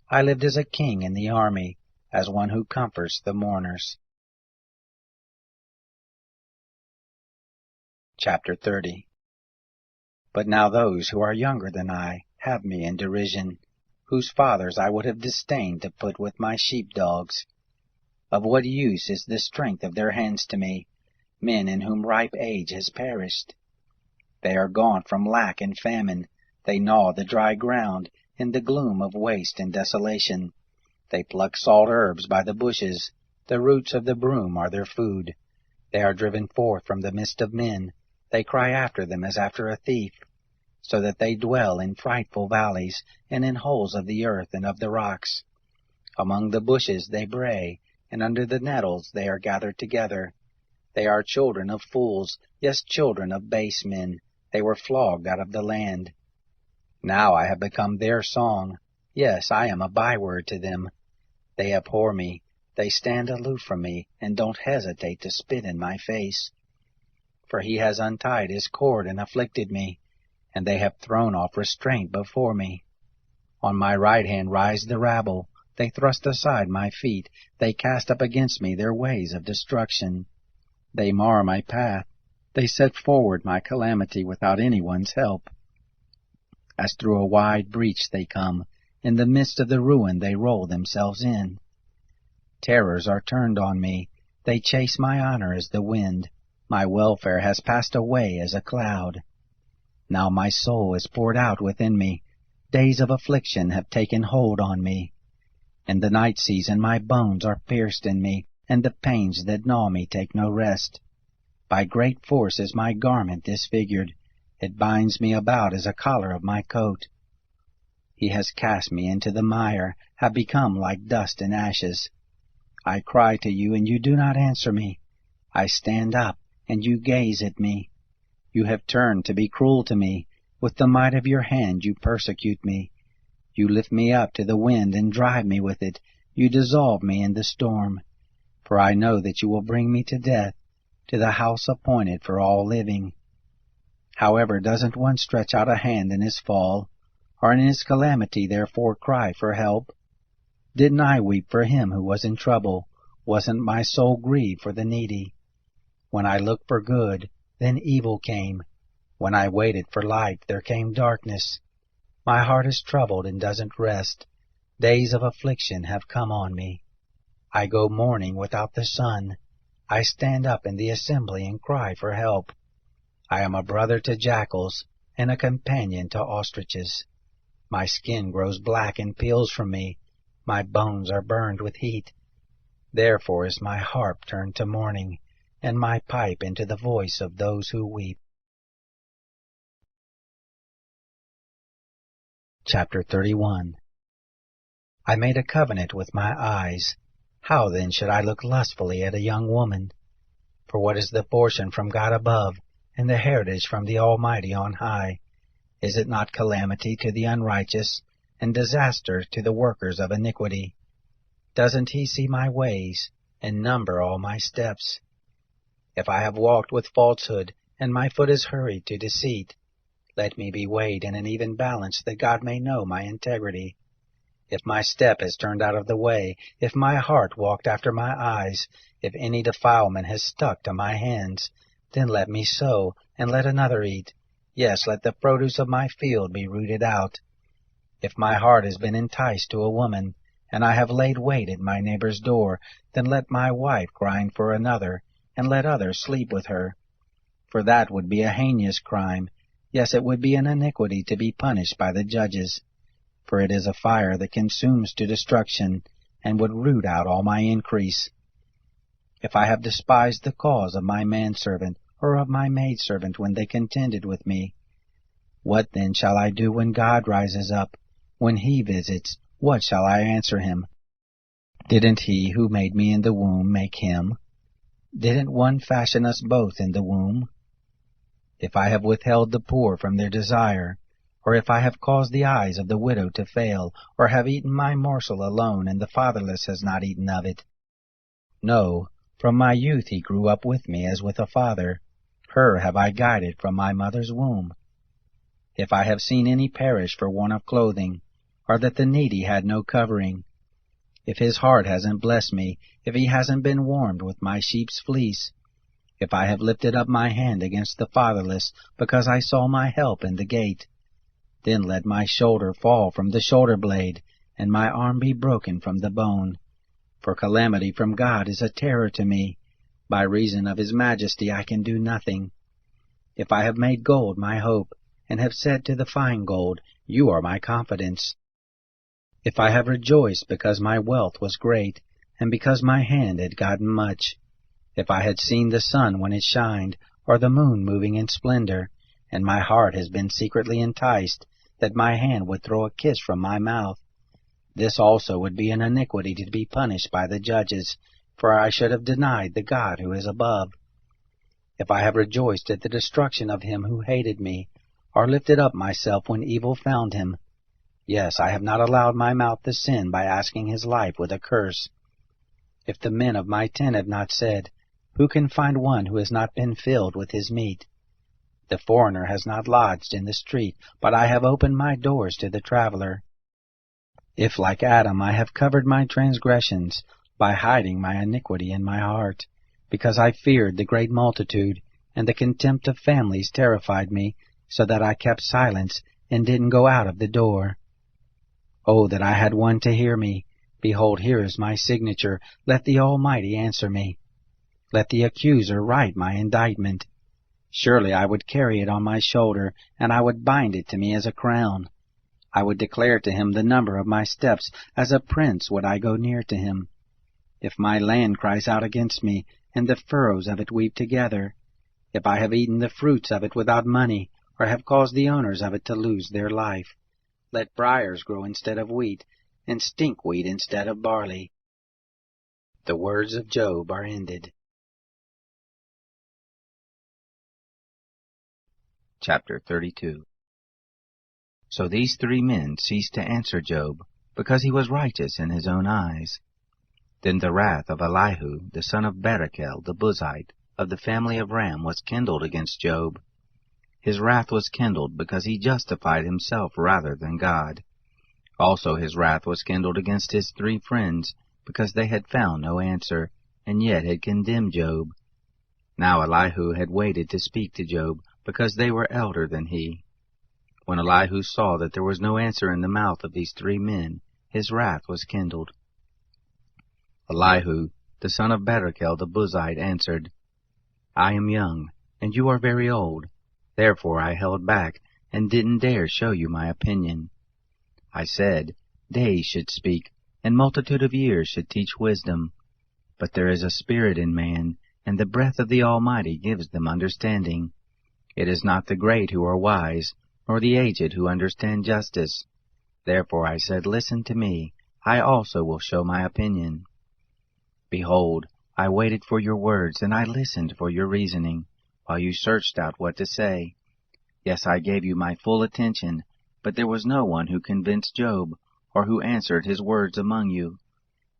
I lived as a king in the army, as one who comforts the mourners. Chapter 30. But now those who are younger than I have me in derision, whose fathers I would have disdained to put with my sheepdogs. Of what use is the strength of their hands to me, men in whom ripe age has perished? They are gone from lack and famine. They gnaw the dry ground in the gloom of waste and desolation. They pluck salt herbs by the bushes. The roots of the broom are their food. They are driven forth from the midst of men. They cry after them as after a thief, so that they dwell in frightful valleys, and in holes of the earth and of the rocks. Among the bushes they bray, and under the nettles they are gathered together. They are children of fools, yes, children of base men. They were flogged out of the land. Now I have become their song. Yes, I am a byword to them. They abhor me. They stand aloof from me, and don't hesitate to spit in my face. For he has untied his cord and afflicted me, and they have thrown off restraint before me. On my right hand rise the rabble. They thrust aside my feet. They cast up against me their ways of destruction. They mar my path. They set forward my calamity without anyone's help. As through a wide breach they come. In the midst of the ruin they roll themselves in. Terrors are turned on me. They chase my honor as the wind. My welfare has passed away as a cloud. Now my soul is poured out within me. Days of affliction have taken hold on me. In the night season my bones are pierced in me, and the pains that gnaw me take no rest. By great force is my garment disfigured. It binds me about as a collar of my coat. He has cast me into the mire, have become like dust and ashes. I cry to you, and you do not answer me. I stand up, and you gaze at me. You have turned to be cruel to me. With the might of your hand you persecute me. You lift me up to the wind and drive me with it. You dissolve me in the storm. For I know that you will bring me to death, to the house appointed for all living. However, doesn't one stretch out a hand in his fall, or in his calamity therefore cry for help? Didn't I weep for him who was in trouble? Wasn't my soul grieved for the needy? When I looked for good, then evil came. When I waited for light, there came darkness. My heart is troubled and doesn't rest. Days of affliction have come on me. I go mourning without the sun. I stand up in the assembly and cry for help. I am a brother to jackals and a companion to ostriches. My skin grows black and peels from me. My bones are burned with heat. Therefore is my harp turned to mourning, and my pipe into the voice of those who weep. Chapter 31. I made a covenant with my eyes. How then should I look lustfully at a young woman? For what is the portion from God above, and the heritage from the Almighty on high? Is it not calamity to the unrighteous, and disaster to the workers of iniquity? Doesn't he see my ways, and number all my steps? If I have walked with falsehood, and my foot is hurried to deceit, let me be weighed in an even balance, that God may know my integrity. If my step has turned out of the way, if my heart walked after my eyes, if any defilement has stuck to my hands, then let me sow, and let another eat. Yes, let the produce of my field be rooted out. If my heart has been enticed to a woman, and I have laid wait at my neighbor's door, then let my wife grind for another, and let others sleep with her. For that would be a heinous crime. Yes, it would be an iniquity to be punished by the judges. For it is a fire that consumes to destruction, and would root out all my increase. If I have despised the cause of my manservant, or of my maidservant when they contended with me, what then shall I do when God rises up? When he visits, what shall I answer him? Didn't he who made me in the womb make him? Didn't one fashion us both in the womb? if I have withheld the poor from their desire, or if I have caused the eyes of the widow to fail, or have eaten my morsel alone, and the fatherless has not eaten of it. No, from my youth he grew up with me as with a father. Her have I guided from my mother's womb. If I have seen any perish for want of clothing, or that the needy had no covering, if his heart hasn't blessed me, if he hasn't been warmed with my sheep's fleece, if I have lifted up my hand against the fatherless, because I saw my help in the gate, then let my shoulder fall from the shoulder blade, and my arm be broken from the bone. For calamity from God is a terror to me. By reason of his majesty I can do nothing. If I have made gold my hope, and have said to the fine gold, You are my confidence. If I have rejoiced because my wealth was great, and because my hand had gotten much, if I had seen the sun when it shined, or the moon moving in splendor, and my heart has been secretly enticed, that my hand would throw a kiss from my mouth, this also would be an iniquity to be punished by the judges, for I should have denied the God who is above. If I have rejoiced at the destruction of him who hated me, or lifted up myself when evil found him, yes, I have not allowed my mouth to sin by asking his life with a curse. If the men of my tent have not said, Who can find one who has not been filled with his meat? The foreigner has not lodged in the street, but I have opened my doors to the traveler. If, like Adam, I have covered my transgressions by hiding my iniquity in my heart, because I feared the great multitude, and the contempt of families terrified me, so that I kept silence and didn't go out of the door. Oh, that I had one to hear me! Behold, here is my signature. Let the Almighty answer me. Let the accuser write my indictment. Surely I would carry it on my shoulder, and I would bind it to me as a crown. I would declare to him the number of my steps. As a prince would I go near to him. If my land cries out against me, and the furrows of it weep together, if I have eaten the fruits of it without money, or have caused the owners of it to lose their life, let briars grow instead of wheat, and stinkweed instead of barley. The words of Job are ended. Chapter 32. So these 3 men ceased to answer Job, because he was righteous in his own eyes. Then the wrath of Elihu, the son of Barachel the Buzite, of the family of Ram, was kindled against Job. His wrath was kindled because he justified himself rather than God. Also his wrath was kindled against his 3 friends, because they had found no answer, and yet had condemned Job. Now Elihu had waited to speak to Job, because they were elder than he. When Elihu saw that there was no answer in the mouth of these 3 men, his wrath was kindled. Elihu, the son of Barachel the Buzite, answered, I am young, and you are very old. Therefore I held back, and didn't dare show you my opinion. I said, Days should speak, and multitude of years should teach wisdom. But there is a spirit in man, and the breath of the Almighty gives them understanding. It is not the great who are wise, nor the aged who understand justice. Therefore I said, Listen to me, I also will show my opinion. Behold, I waited for your words, and I listened for your reasoning, while you searched out what to say. Yes, I gave you my full attention, but there was no one who convinced Job, or who answered his words among you.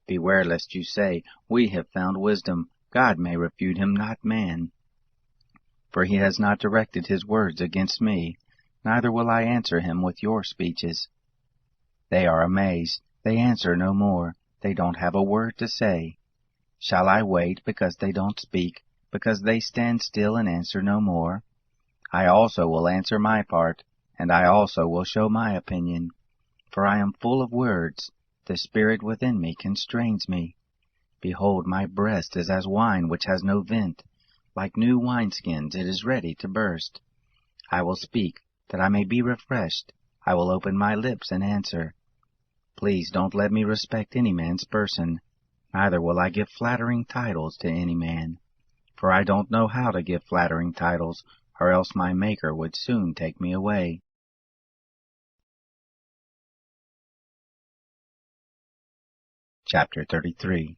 Beware lest you say, We have found wisdom, God may refute him, not man. For he has not directed his words against me, neither will I answer him with your speeches. They are amazed, they answer no more, they don't have a word to say. Shall I wait because they don't speak, because they stand still and answer no more? I also will answer my part, and I also will show my opinion. For I am full of words, the spirit within me constrains me. Behold, my breast is as wine which has no vent. Like new wineskins it is ready to burst. I will speak, that I may be refreshed. I will open my lips and answer. Please don't let me respect any man's person, neither will I give flattering titles to any man. For I don't know how to give flattering titles, or else my Maker would soon take me away. Chapter 33.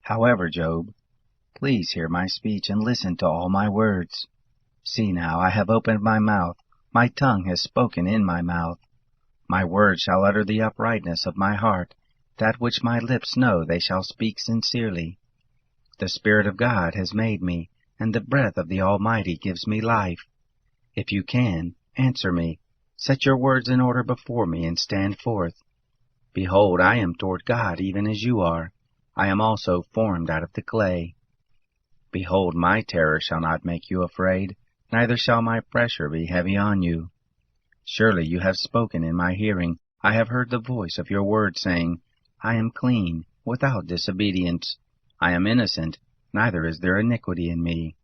However, Job, please hear my speech and listen to all my words. See now, I have opened my mouth, my tongue has spoken in my mouth. My words shall utter the uprightness of my heart, that which my lips know they shall speak sincerely. The Spirit of God has made me, and the breath of the Almighty gives me life. If you can, answer me. Set your words in order before me, and stand forth. Behold, I am toward God even as you are. I am also formed out of the clay. Behold, my terror shall not make you afraid, neither shall my pressure be heavy on you. Surely you have spoken in my hearing. I have heard the voice of your word, saying, I am clean, without disobedience. I am innocent, neither is there iniquity in me.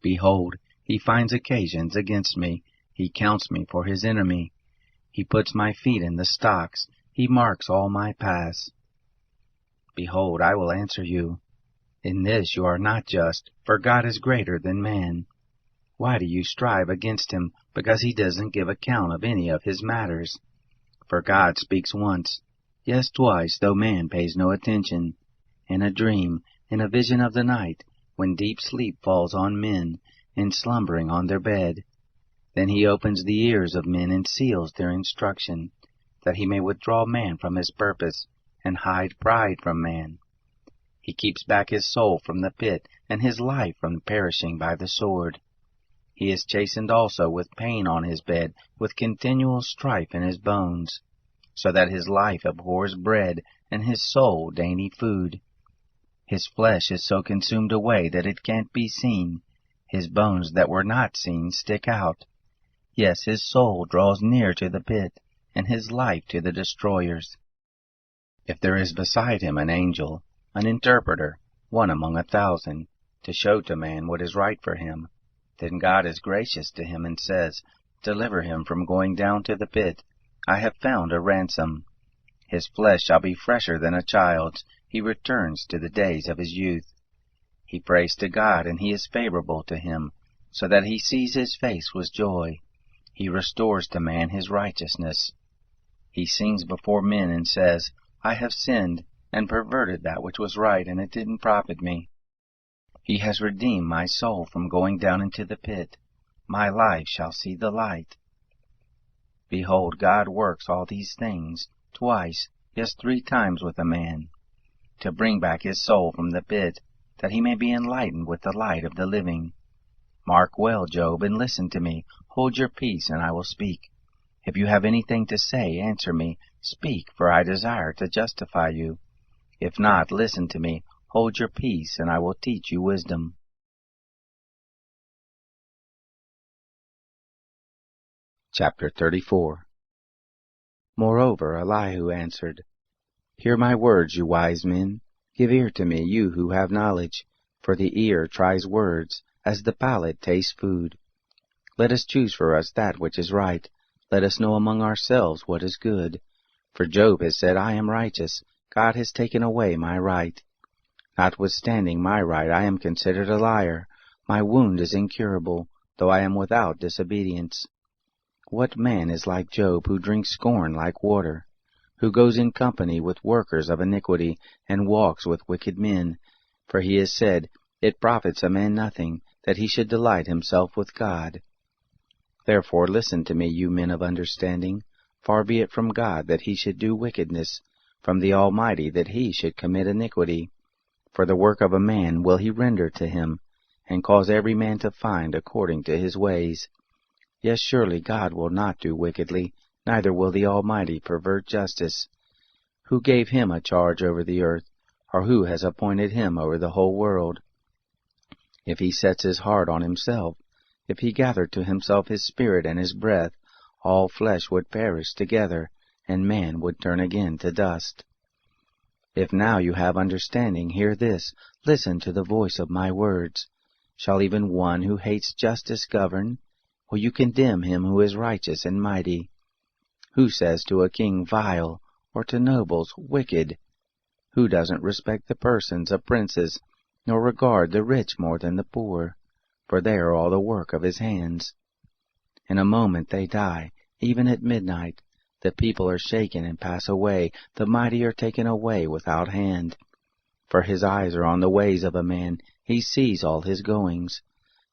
Behold, he finds occasions against me. He counts me for his enemy. He puts my feet in the stocks. He marks all my paths. Behold, I will answer you. In this you are not just, for God is greater than man. Why do you strive against him, because he doesn't give account of any of his matters? For God speaks once, yes, twice, though man pays no attention. In a dream, in a vision of the night, when deep sleep falls on men, in slumbering on their bed. Then he opens the ears of men and seals their instruction, that he may withdraw man from his purpose, and hide pride from man. He keeps back his soul from the pit, and his life from perishing by the sword. He is chastened also with pain on his bed, with continual strife in his bones, so that his life abhors bread, and his soul dainty food. His flesh is so consumed away that it can't be seen. His bones that were not seen stick out. Yes, his soul draws near to the pit, and his life to the destroyers. If there is beside him an angel, an interpreter, one among 1,000, to show to man what is right for him, then God is gracious to him and says, Deliver him from going down to the pit. I have found a ransom. His flesh shall be fresher than a child's. He returns to the days of his youth. He prays to God, and he is favorable to him, so that he sees his face with joy. He restores to man his righteousness. He sings before men and says, I have sinned, and perverted that which was right, and it didn't profit me. He has redeemed my soul from going down into the pit. My life shall see the light. Behold, God works all these things, twice, yes, 3 times with a man, to bring back his soul from the pit, that he may be enlightened with the light of the living. Mark well, Job, and listen to me. Hold your peace, and I will speak. If you have anything to say, answer me. Speak, for I desire to justify you. If not, listen to me. Hold your peace, and I will teach you wisdom. Chapter 34. Moreover, Elihu answered, Hear my words, you wise men. Give ear to me, you who have knowledge. For the ear tries words, as the palate tastes food. Let us choose for us that which is right. Let us know among ourselves what is good. For Job has said, I am righteous. God has taken away my right. Notwithstanding my right, I am considered a liar. My wound is incurable, though I am without disobedience. What man is like Job, who drinks scorn like water, who goes in company with workers of iniquity, and walks with wicked men? For he has said, It profits a man nothing, that he should delight himself with God. Therefore listen to me, you men of understanding. Far be it from God that he should do wickedness, from the Almighty that he should commit iniquity. For the work of a man will he render to him, and cause every man to find according to his ways. Yes, surely God will not do wickedly, neither will the Almighty pervert justice. Who gave him a charge over the earth, or who has appointed him over the whole world? If he sets his heart on himself, if he gathered to himself his spirit and his breath, all flesh would perish together, and man would turn again to dust. If now you have understanding, hear this, listen to the voice of my words. Shall even one who hates justice govern? Will you condemn him who is righteous and mighty? Who says to a king, vile, or to nobles, wicked? Who doesn't respect the persons of princes, nor regard the rich more than the poor? For they are all the work of his hands. In a moment they die, even at midnight. The people are shaken and pass away, the mighty are taken away without hand. For his eyes are on the ways of a man, he sees all his goings.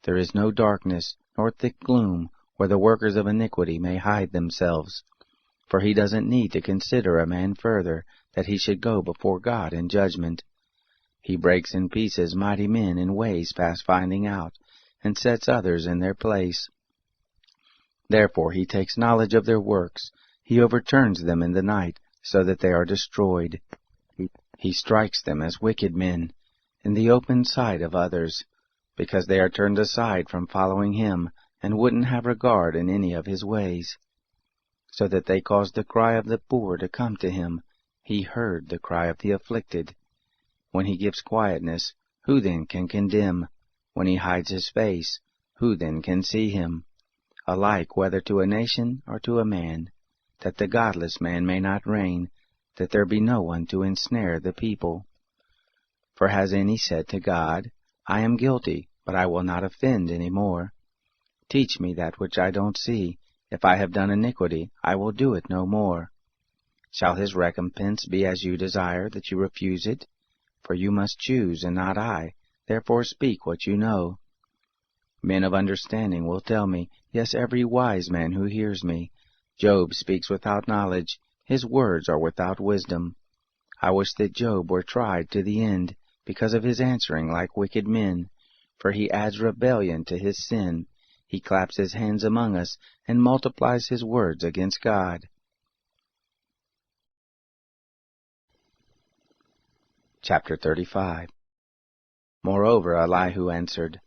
There is no darkness, nor thick gloom, where the workers of iniquity may hide themselves. For he doesn't need to consider a man further, that he should go before God in judgment. He breaks in pieces mighty men in ways past finding out, and sets others in their place. Therefore he takes knowledge of their works. He overturns them in the night, so that they are destroyed. He strikes them as wicked men, in the open sight of others, because they are turned aside from following him, and wouldn't have regard in any of his ways. So that they caused the cry of the poor to come to him. He heard the cry of the afflicted. When he gives quietness, who then can condemn? When he hides his face, who then can see him? Alike whether to a nation or to a man, that the godless man may not reign, that there be no one to ensnare the people. For has any said to God, I am guilty, but I will not offend any more? Teach me that which I don't see. If I have done iniquity, I will do it no more. Shall his recompense be as you desire, that you refuse it? For you must choose, and not I. Therefore speak what you know. Men of understanding will tell me, yes, every wise man who hears me. Job speaks without knowledge. His words are without wisdom. I wish that Job were tried to the end, because of his answering like wicked men. For he adds rebellion to his sin. He claps his hands among us, and multiplies his words against God. Chapter 35. Moreover Elihu answered,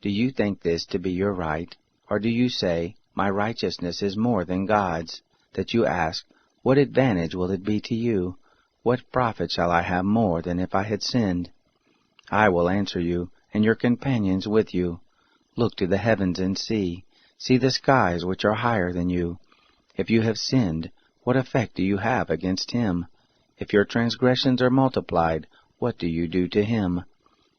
Do you think this to be your right? Or do you say, My righteousness is more than God's? That you ask, What advantage will it be to you? What profit shall I have more than if I had sinned? I will answer you, and your companions with you. Look to the heavens and see. See the skies which are higher than you. If you have sinned, what effect do you have against him? If your transgressions are multiplied, what do you do to him?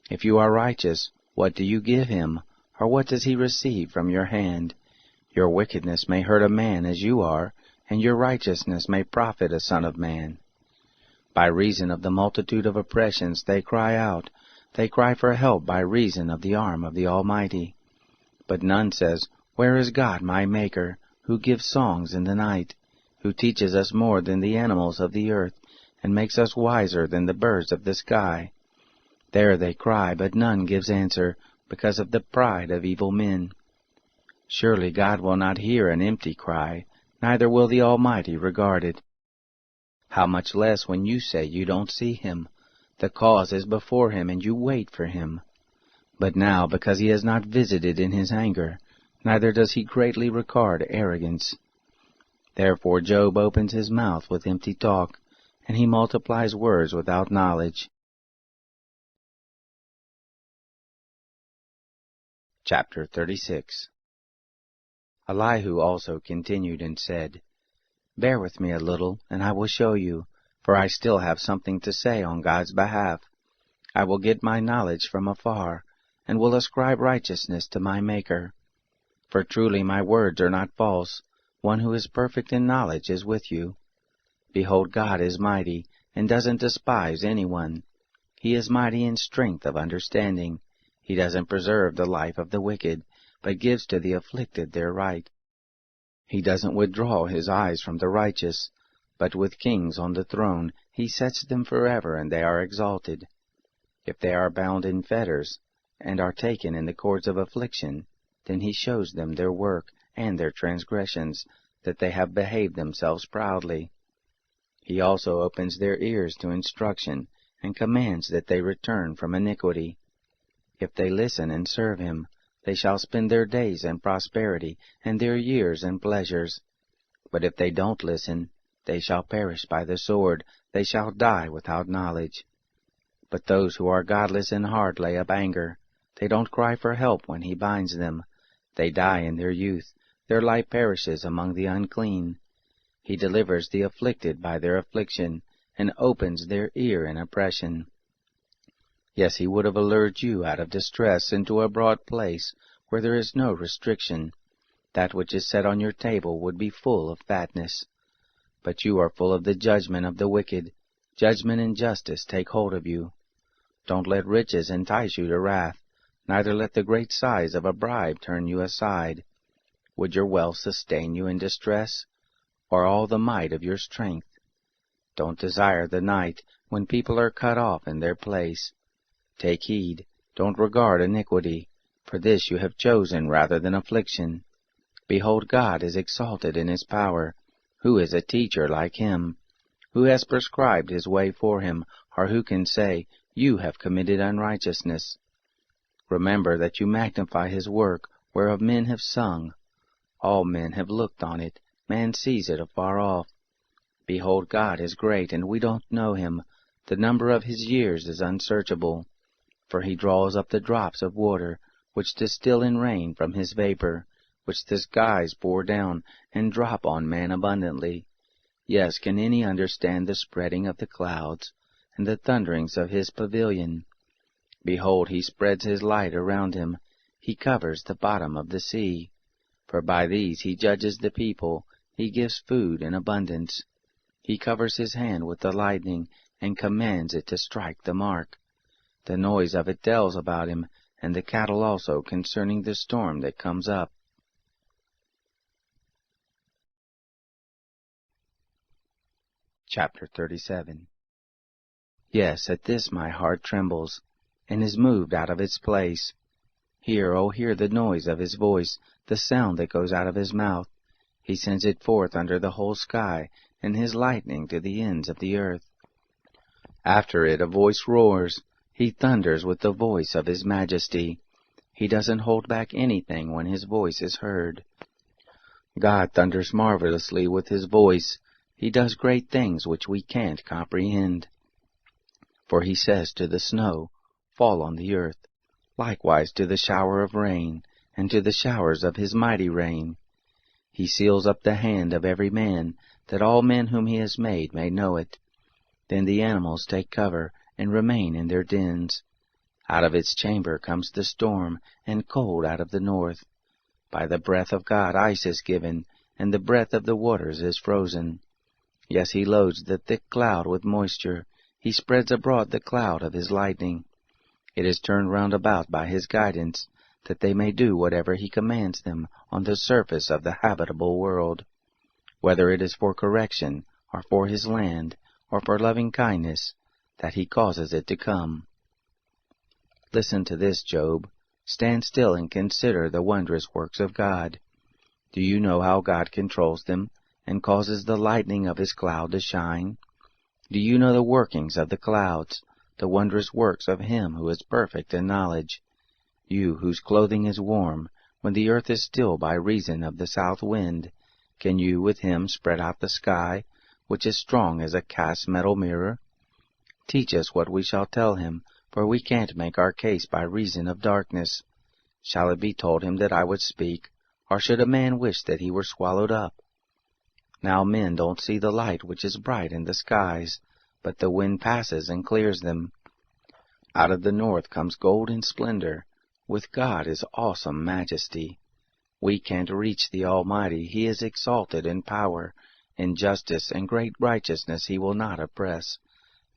If you are righteous, what do you give him? Or what does he receive from your hand? Your wickedness may hurt a man as you are, and your righteousness may profit a son of man. By reason of the multitude of oppressions they cry out. They cry for help by reason of the arm of the Almighty. But none says, Where is God my Maker, who gives songs in the night, who teaches us more than the animals of the earth, and makes us wiser than the birds of the sky? There they cry, but none gives answer, because of the pride of evil men. Surely God will not hear an empty cry, neither will the Almighty regard it. How much less when you say you don't see him? The cause is before him, and you wait for him. But now, because he has not visited in his anger, neither does he greatly regard arrogance. Therefore Job opens his mouth with empty talk, and he multiplies words without knowledge. Chapter 36. Elihu also continued and said, Bear with me a little, and I will show you, for I still have something to say on God's behalf. I will get my knowledge from afar, and will ascribe righteousness to my Maker. For truly my words are not false. One who is perfect in knowledge is with you. Behold, God is mighty, and doesn't despise anyone. He is mighty in strength of understanding. He doesn't preserve the life of the wicked, but gives to the afflicted their right. He doesn't withdraw his eyes from the righteous, but with kings on the throne he sets them forever, and they are exalted. If they are bound in fetters, and are taken in the cords of affliction, then he shows them their work and their transgressions, that they have behaved themselves proudly. He also opens their ears to instruction, and commands that they return from iniquity. If they listen and serve him, they shall spend their days in prosperity, and their years in pleasures. But if they don't listen, they shall perish by the sword, they shall die without knowledge. But those who are godless in heart lay up anger. They don't cry for help when he binds them. They die in their youth. Their life perishes among the unclean. He delivers the afflicted by their affliction, and opens their ear in oppression. Yes, he would have allured you out of distress into a broad place, where there is no restriction. That which is set on your table would be full of fatness. But you are full of the judgment of the wicked. Judgment and justice take hold of you. Don't let riches entice you to wrath. neither let the great size of a bribe turn you aside. Would your wealth sustain you in distress, or all the might of your strength? Don't desire the night, when people are cut off in their place. Take heed, don't regard iniquity, for this you have chosen rather than affliction. Behold, God is exalted in his power. Who is a teacher like him? Who has prescribed his way for him, or who can say, You have committed unrighteousness? Remember that you magnify his work, whereof men have sung. All men have looked on it, man sees it afar off. Behold, God is great, and we don't know him. The number of his years is unsearchable. For he draws up the drops of water, which distill in rain from his vapor, which the skies pour down, and drop on man abundantly. Yes, can any understand the spreading of the clouds, and the thunderings of his pavilion? Behold, he spreads his light around him, he covers the bottom of the sea. For by these he judges the people, he gives food in abundance. He covers his hand with the lightning, and commands it to strike the mark. The noise of it tells about him, and the cattle also concerning the storm that comes up. Chapter 37. Yes, at this my heart trembles, and is moved out of its place. Hear, O hear the noise of his voice, the sound that goes out of his mouth. He sends it forth under the whole sky, and his lightning to the ends of the earth. After it a voice roars. He thunders with the voice of his majesty. He doesn't hold back anything when his voice is heard. God thunders marvelously with his voice. He does great things which we can't comprehend. For he says to the snow, Fall on the earth, likewise to the shower of rain, and to the showers of his mighty rain. He seals up the hand of every man, that all men whom he has made may know it. Then the animals take cover, and remain in their dens. Out of its chamber comes the storm, and cold out of the north. By the breath of God ice is given, and the breath of the waters is frozen. Yes, he loads the thick cloud with moisture. He spreads abroad the cloud of his lightning. It is turned round about by his guidance, that they may do whatever he commands them on the surface of the habitable world. Whether it is for correction, or for his land, or for loving kindness, that he causes it to come. Listen to this, Job. Stand still and consider the wondrous works of God. Do you know how God controls them, and causes the lightning of his cloud to shine? Do you know the workings of the clouds, the wondrous works of him who is perfect in knowledge? You, whose clothing is warm, when the earth is still by reason of the south wind, can you with him spread out the sky, which is strong as a cast metal mirror? Teach us what we shall tell him, for we can't make our case by reason of darkness. Shall it be told him that I would speak, or should a man wish that he were swallowed up? Now men don't see the light which is bright in the skies, but the wind passes and clears them. Out of the north comes golden splendor. With God is awesome majesty. We can't reach the Almighty. He is exalted in power. In justice and great righteousness he will not oppress.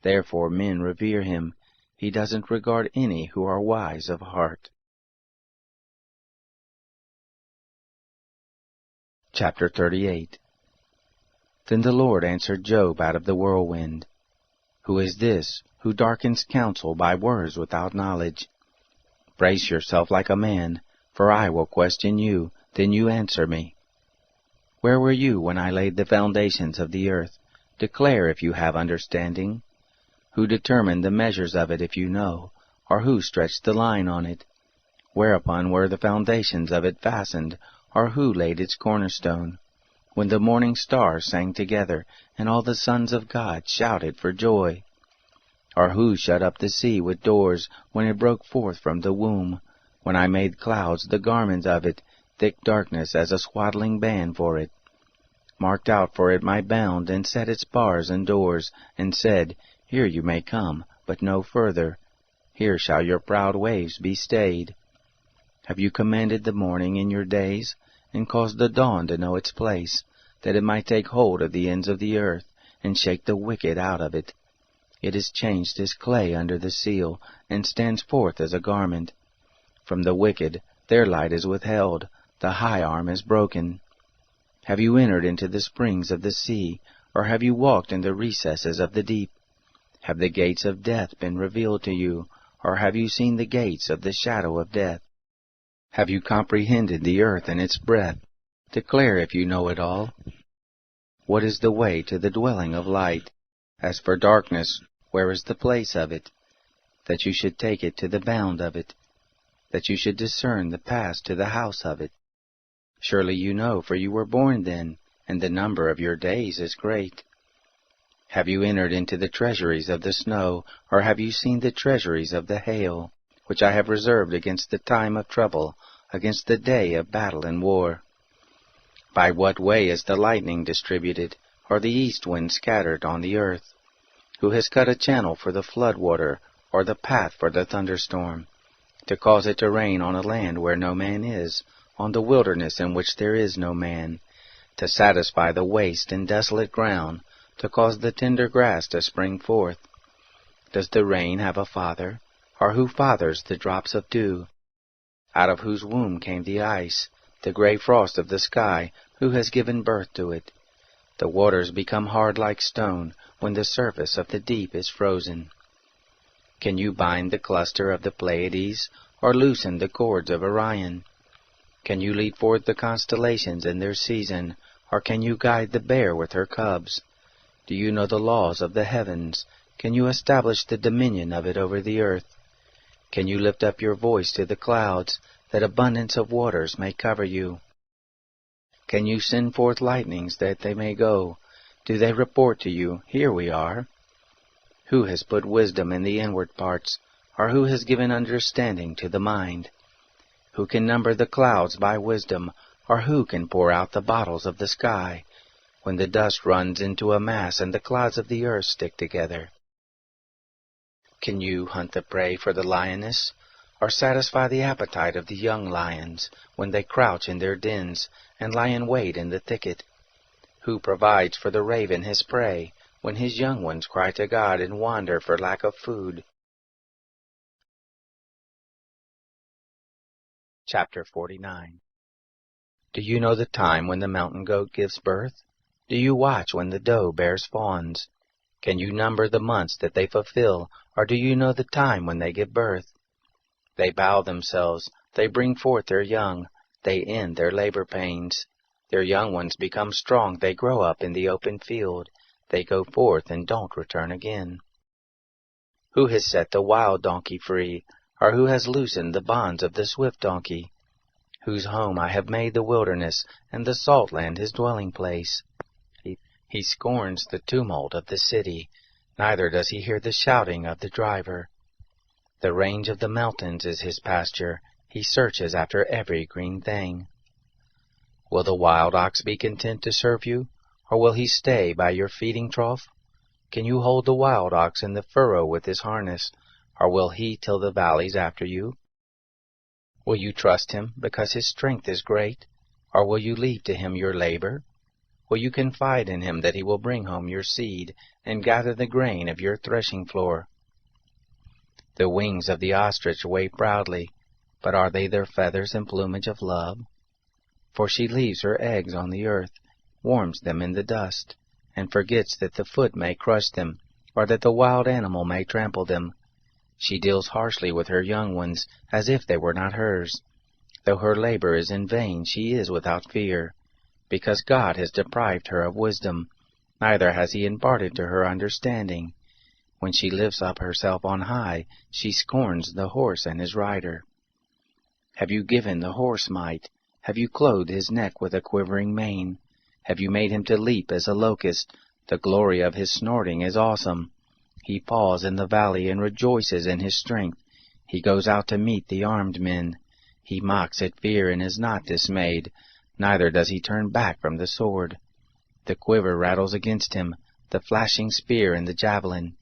Therefore men revere him. He doesn't regard any who are wise of heart. Chapter 38. Then the Lord answered Job out of the whirlwind. Who is this, who darkens counsel by words without knowledge? Brace yourself like a man, for I will question you, then you answer me. Where were you when I laid the foundations of the earth? Declare if you have understanding. Who determined the measures of it if you know, or who stretched the line on it? Whereupon were the foundations of it fastened, or who laid its cornerstone? When the morning stars sang together, and all the sons of God shouted for joy? Or who shut up the sea with doors, when it broke forth from the womb? When I made clouds the garments of it, thick darkness as a swaddling band for it? Marked out for it my bound, and set its bars and doors, and said, Here you may come, but no further. Here shall your proud waves be stayed. Have you commanded the morning in your days, and caused the dawn to know its place, that it might take hold of the ends of the earth, and shake the wicked out of it? It is changed as clay under the seal, and stands forth as a garment. From the wicked their light is withheld, the high arm is broken. Have you entered into the springs of the sea, or have you walked in the recesses of the deep? Have the gates of death been revealed to you, or have you seen the gates of the shadow of death? Have you comprehended the earth and its breadth? Declare if you know it all. What is the way to the dwelling of light? As for darkness, where is the place of it? That you should take it to the bound of it, that you should discern the pass to the house of it. Surely you know, for you were born then, and the number of your days is great. Have you entered into the treasuries of the snow, or have you seen the treasuries of the hail, which I have reserved against the time of trouble, against the day of battle and war? By what way is the lightning distributed, or the east wind scattered on the earth? Who has cut a channel for the flood water, or the path for the thunderstorm, to cause it to rain on a land where no man is, on the wilderness in which there is no man, to satisfy the waste and desolate ground, to cause the tender grass to spring forth? Does the rain have a father, or who fathers the drops of dew? Out of whose womb came the ice, the gray frost of the sky, who has given birth to it? The waters become hard like stone, when the surface of the deep is frozen. Can you bind the cluster of the Pleiades, or loosen the cords of Orion? Can you lead forth the constellations in their season, or can you guide the bear with her cubs? Do you know the laws of the heavens? Can you establish the dominion of it over the earth? Can you lift up your voice to the clouds, that abundance of waters may cover you? Can you send forth lightnings that they may go? Do they report to you, "Here we are"? Who has put wisdom in the inward parts, or who has given understanding to the mind? Who can number the clouds by wisdom, or who can pour out the bottles of the sky, when the dust runs into a mass and the clouds of the earth stick together? Can you hunt the prey for the lioness, or satisfy the appetite of the young lions, when they crouch in their dens and lie in wait in the thicket? Who provides for the raven his prey, when his young ones cry to God and wander for lack of food? Chapter 49. Do you know the time when the mountain goat gives birth? Do you watch when the doe bears fawns? Can you number the months that they fulfill, or do you know the time when they give birth? They bow themselves, they bring forth their young, they end their labor pains. Their young ones become strong, they grow up in the open field, they go forth and don't return again. Who has set the wild donkey free, or who has loosened the bonds of the swift donkey? Whose home I have made the wilderness, and the salt land his dwelling place. He scorns the tumult of the city, neither does he hear the shouting of the driver. The range of the mountains is his pasture, he searches after every green thing. Will the wild ox be content to serve you, or will he stay by your feeding trough? Can you hold the wild ox in the furrow with his harness, or will he till the valleys after you? Will you trust him because his strength is great, or will you leave to him your labor? Will you confide in him that he will bring home your seed, and gather the grain of your threshing floor? The wings of the ostrich wave proudly, but are they their feathers and plumage of love? For she leaves her eggs on the earth, warms them in the dust, and forgets that the foot may crush them, or that the wild animal may trample them. She deals harshly with her young ones, as if they were not hers. Though her labor is in vain, she is without fear, because God has deprived her of wisdom, neither has he imparted to her understanding. When she lifts up herself on high, she scorns the horse and his rider. Have you given the horse might? Have you clothed his neck with a quivering mane? Have you made him to leap as a locust? The glory of his snorting is awesome. He paws in the valley and rejoices in his strength. He goes out to meet the armed men. He mocks at fear and is not dismayed, neither does he turn back from the sword. The quiver rattles against him, the flashing spear and the javelin.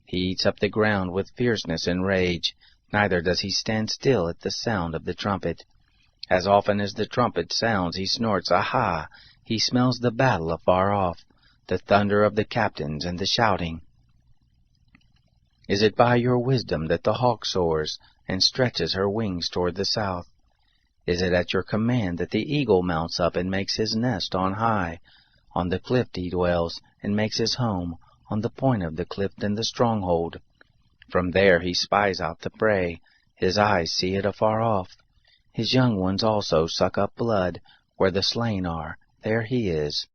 He eats up the ground with fierceness and rage, neither does he stand still at the sound of the trumpet. As often as the trumpet sounds, he snorts, "Aha!" He smells the battle afar off, the thunder of the captains and the shouting. Is it by your wisdom that the hawk soars, and stretches her wings toward the south? Is it at your command that the eagle mounts up and makes his nest on high? On the cliff he dwells, and makes his home, on the point of the cliff in the stronghold. From there he spies out the prey, his eyes see it afar off. His young ones also suck up blood, where the slain are, there he is.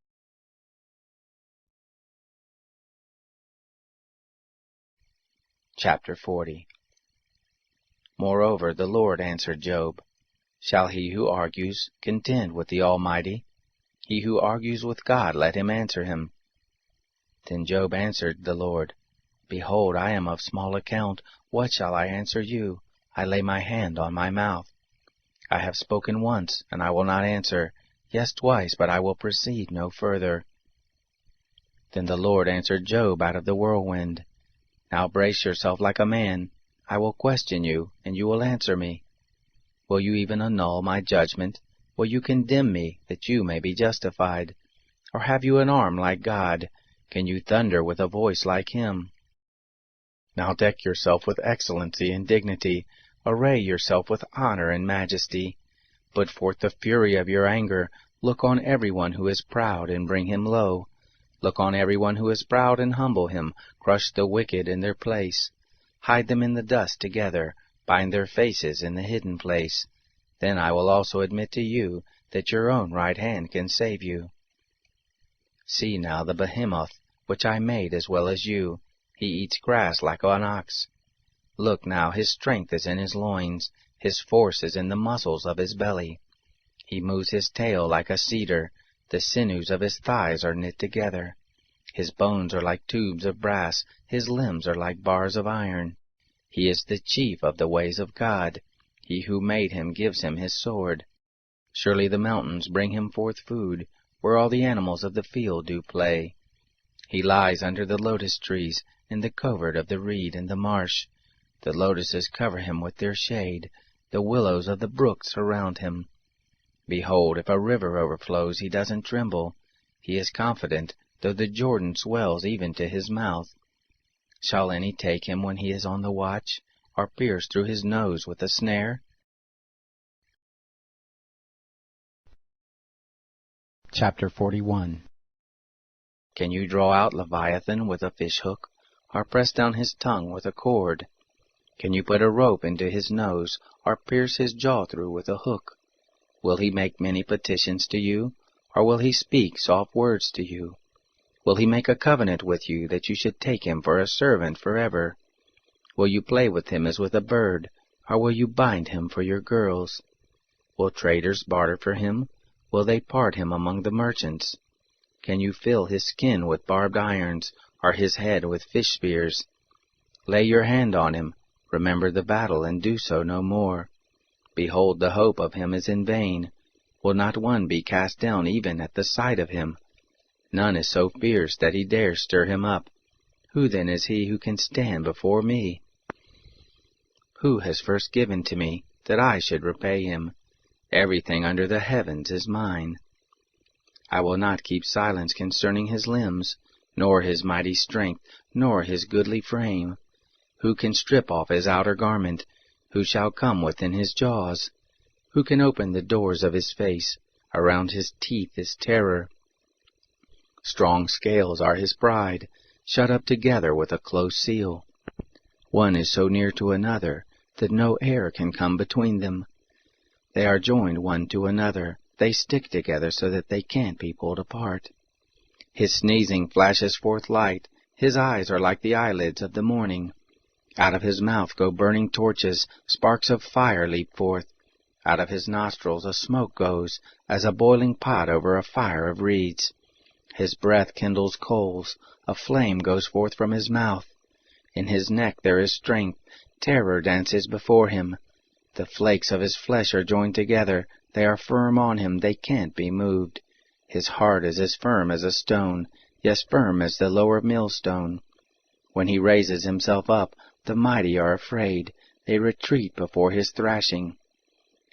Chapter 40. Moreover the Lord answered Job, Shall he who argues contend with the Almighty? He who argues with God, let him answer him. Then Job answered the Lord, Behold, I am of small account. What shall I answer you? I lay my hand on my mouth. I have spoken once, and I will not answer. Yes, twice, but I will proceed no further. Then the Lord answered Job out of the whirlwind. Now brace yourself like a man. I will question you, and you will answer me. Will you even annul my judgment? Will you condemn me, that you may be justified? Or have you an arm like God? Can you thunder with a voice like him? Now deck yourself with excellency and dignity. Array yourself with honor and majesty. Put forth the fury of your anger. Look on everyone who is proud, and bring him low. Look on everyone who is proud, and humble him. Crush the wicked in their place. Hide them in the dust together. Bind their faces in the hidden place. Then I will also admit to you that your own right hand can save you. See now the behemoth, which I made as well as you. He eats grass like an ox. Look now, his strength is in his loins. His force is in the muscles of his belly. He moves his tail like a cedar. The sinews of his thighs are knit together. His bones are like tubes of brass. His limbs are like bars of iron. He is the chief of the ways of God. He who made him gives him his sword. Surely the mountains bring him forth food, where all the animals of the field do play. He lies under the lotus trees, in the covert of the reed and the marsh. The lotuses cover him with their shade. The willows of the brook surround him. Behold, if a river overflows, he doesn't tremble. He is confident, though the Jordan swells even to his mouth. Shall any take him when he is on the watch, or pierce through his nose with a snare? Chapter 41. Can you draw out Leviathan with a fish-hook, or press down his tongue with a cord? Can you put a rope into his nose, or pierce his jaw through with a hook? Will he make many petitions to you, or will he speak soft words to you? Will he make a covenant with you, that you should take him for a servant forever? Will you play with him as with a bird, or will you bind him for your girls? Will traders barter for him? Will they part him among the merchants? Can you fill his skin with barbed irons, or his head with fish spears? Lay your hand on him, remember the battle, and do so no more. Behold, the hope of him is in vain. Will not one be cast down even at the sight of him? None is so fierce that he dares stir him up. Who then is he who can stand before me? Who has first given to me, that I should repay him? Everything under the heavens is mine. I will not keep silence concerning his limbs, nor his mighty strength, nor his goodly frame. Who can strip off his outer garment? Who shall come within his jaws? Who can open the doors of his face? Around his teeth is terror. Strong scales are his pride, shut up together with a close seal. One is so near to another that no air can come between them. They are joined one to another. They stick together so that they can't be pulled apart. His sneezing flashes forth light. His eyes are like the eyelids of the morning. Out of his mouth go burning torches. Sparks of fire leap forth. Out of his nostrils a smoke goes, as a boiling pot over a fire of reeds. His breath kindles coals. A flame goes forth from his mouth. In his neck there is strength. Terror dances before him. The flakes of his flesh are joined together. They are firm on him. They can't be moved. His heart is as firm as a stone, yes, firm as the lower millstone. When he raises himself up, the mighty are afraid. They retreat before his thrashing.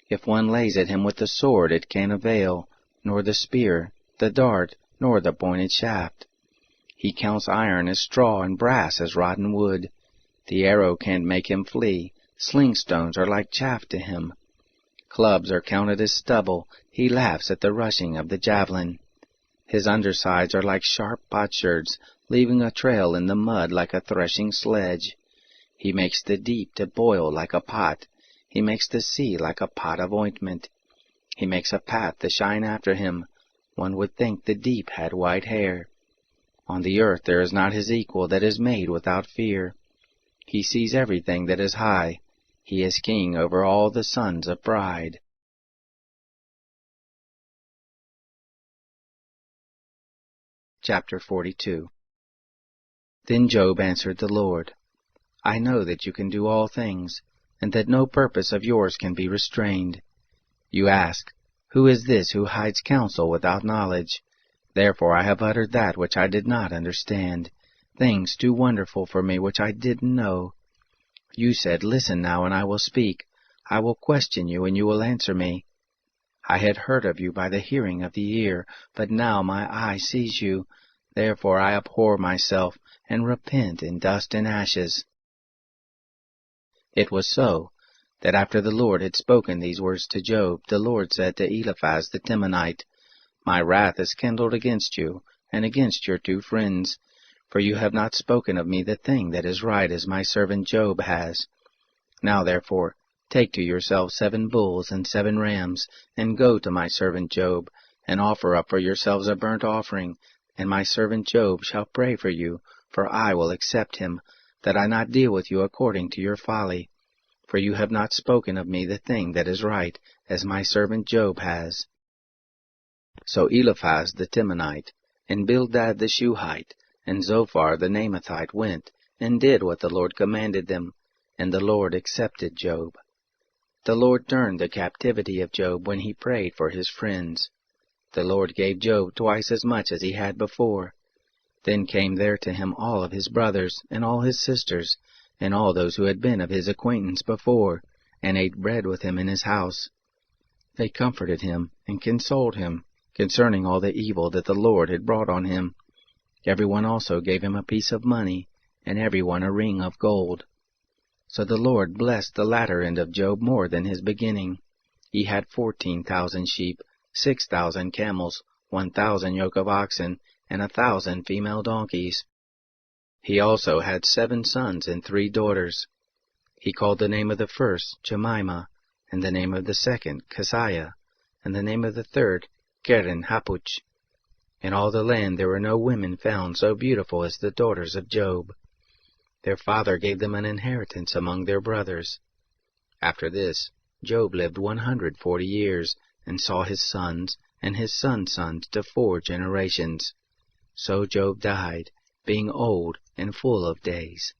If one lays at him with the sword, it can't avail, nor the spear, the dart, nor the pointed shaft. He counts iron as straw and brass as rotten wood. The arrow can't make him flee. Sling stones are like chaff to him. Clubs are counted as stubble. He laughs at the rushing of the javelin. His undersides are like sharp potsherds, leaving a trail in the mud like a threshing sledge. He makes the deep to boil like a pot. He makes the sea like a pot of ointment. He makes a path to shine after him. One would think the deep had white hair. On the earth there is not his equal that is made without fear. He sees everything that is high. He is king over all the sons of pride. Chapter 42. Then Job answered the Lord, I know that you can do all things, and that no purpose of yours can be restrained. You ask, Who is this who hides counsel without knowledge? Therefore I have uttered that which I did not understand, things too wonderful for me which I didn't know. You said, Listen now, and I will speak. I will question you, and you will answer me. I had heard of you by the hearing of the ear, but now my eye sees you. Therefore I abhor myself, and repent in dust and ashes. It was so, that after the Lord had spoken these words to Job, the Lord said to Eliphaz the Temanite, My wrath is kindled against you, and against your 2 friends, for you have not spoken of me the thing that is right as my servant Job has. Now therefore, take to yourselves 7 bulls and 7 rams, and go to my servant Job, and offer up for yourselves a burnt offering, and my servant Job shall pray for you, for I will accept him, that I not deal with you according to your folly. For you have not spoken of me the thing that is right, as my servant Job has. So Eliphaz the Temanite, and Bildad the Shuhite, and Zophar the Naamathite went, and did what the Lord commanded them, and the Lord accepted Job. The Lord turned the captivity of Job when he prayed for his friends. The Lord gave Job twice as much as he had before. Then came there to him all of his brothers, and all his sisters, and all those who had been of his acquaintance before, and ate bread with him in his house. They comforted him, and consoled him, concerning all the evil that the Lord had brought on him. Every one also gave him a piece of money, and every one a ring of gold. So the Lord blessed the latter end of Job more than his beginning. He had 14,000 sheep, 6,000 camels, 1,000 yoke of oxen, and 1,000 female donkeys. He also had 7 sons and 3 daughters. He called the name of the first Jemimah, and the name of the second Keziah, and the name of the third Keren-Happuch. In all the land there were no women found so beautiful as the daughters of Job. Their father gave them an inheritance among their brothers. After this, Job lived 140 years, and saw his sons and his sons' sons to 4 generations. So Job died, being old and full of days.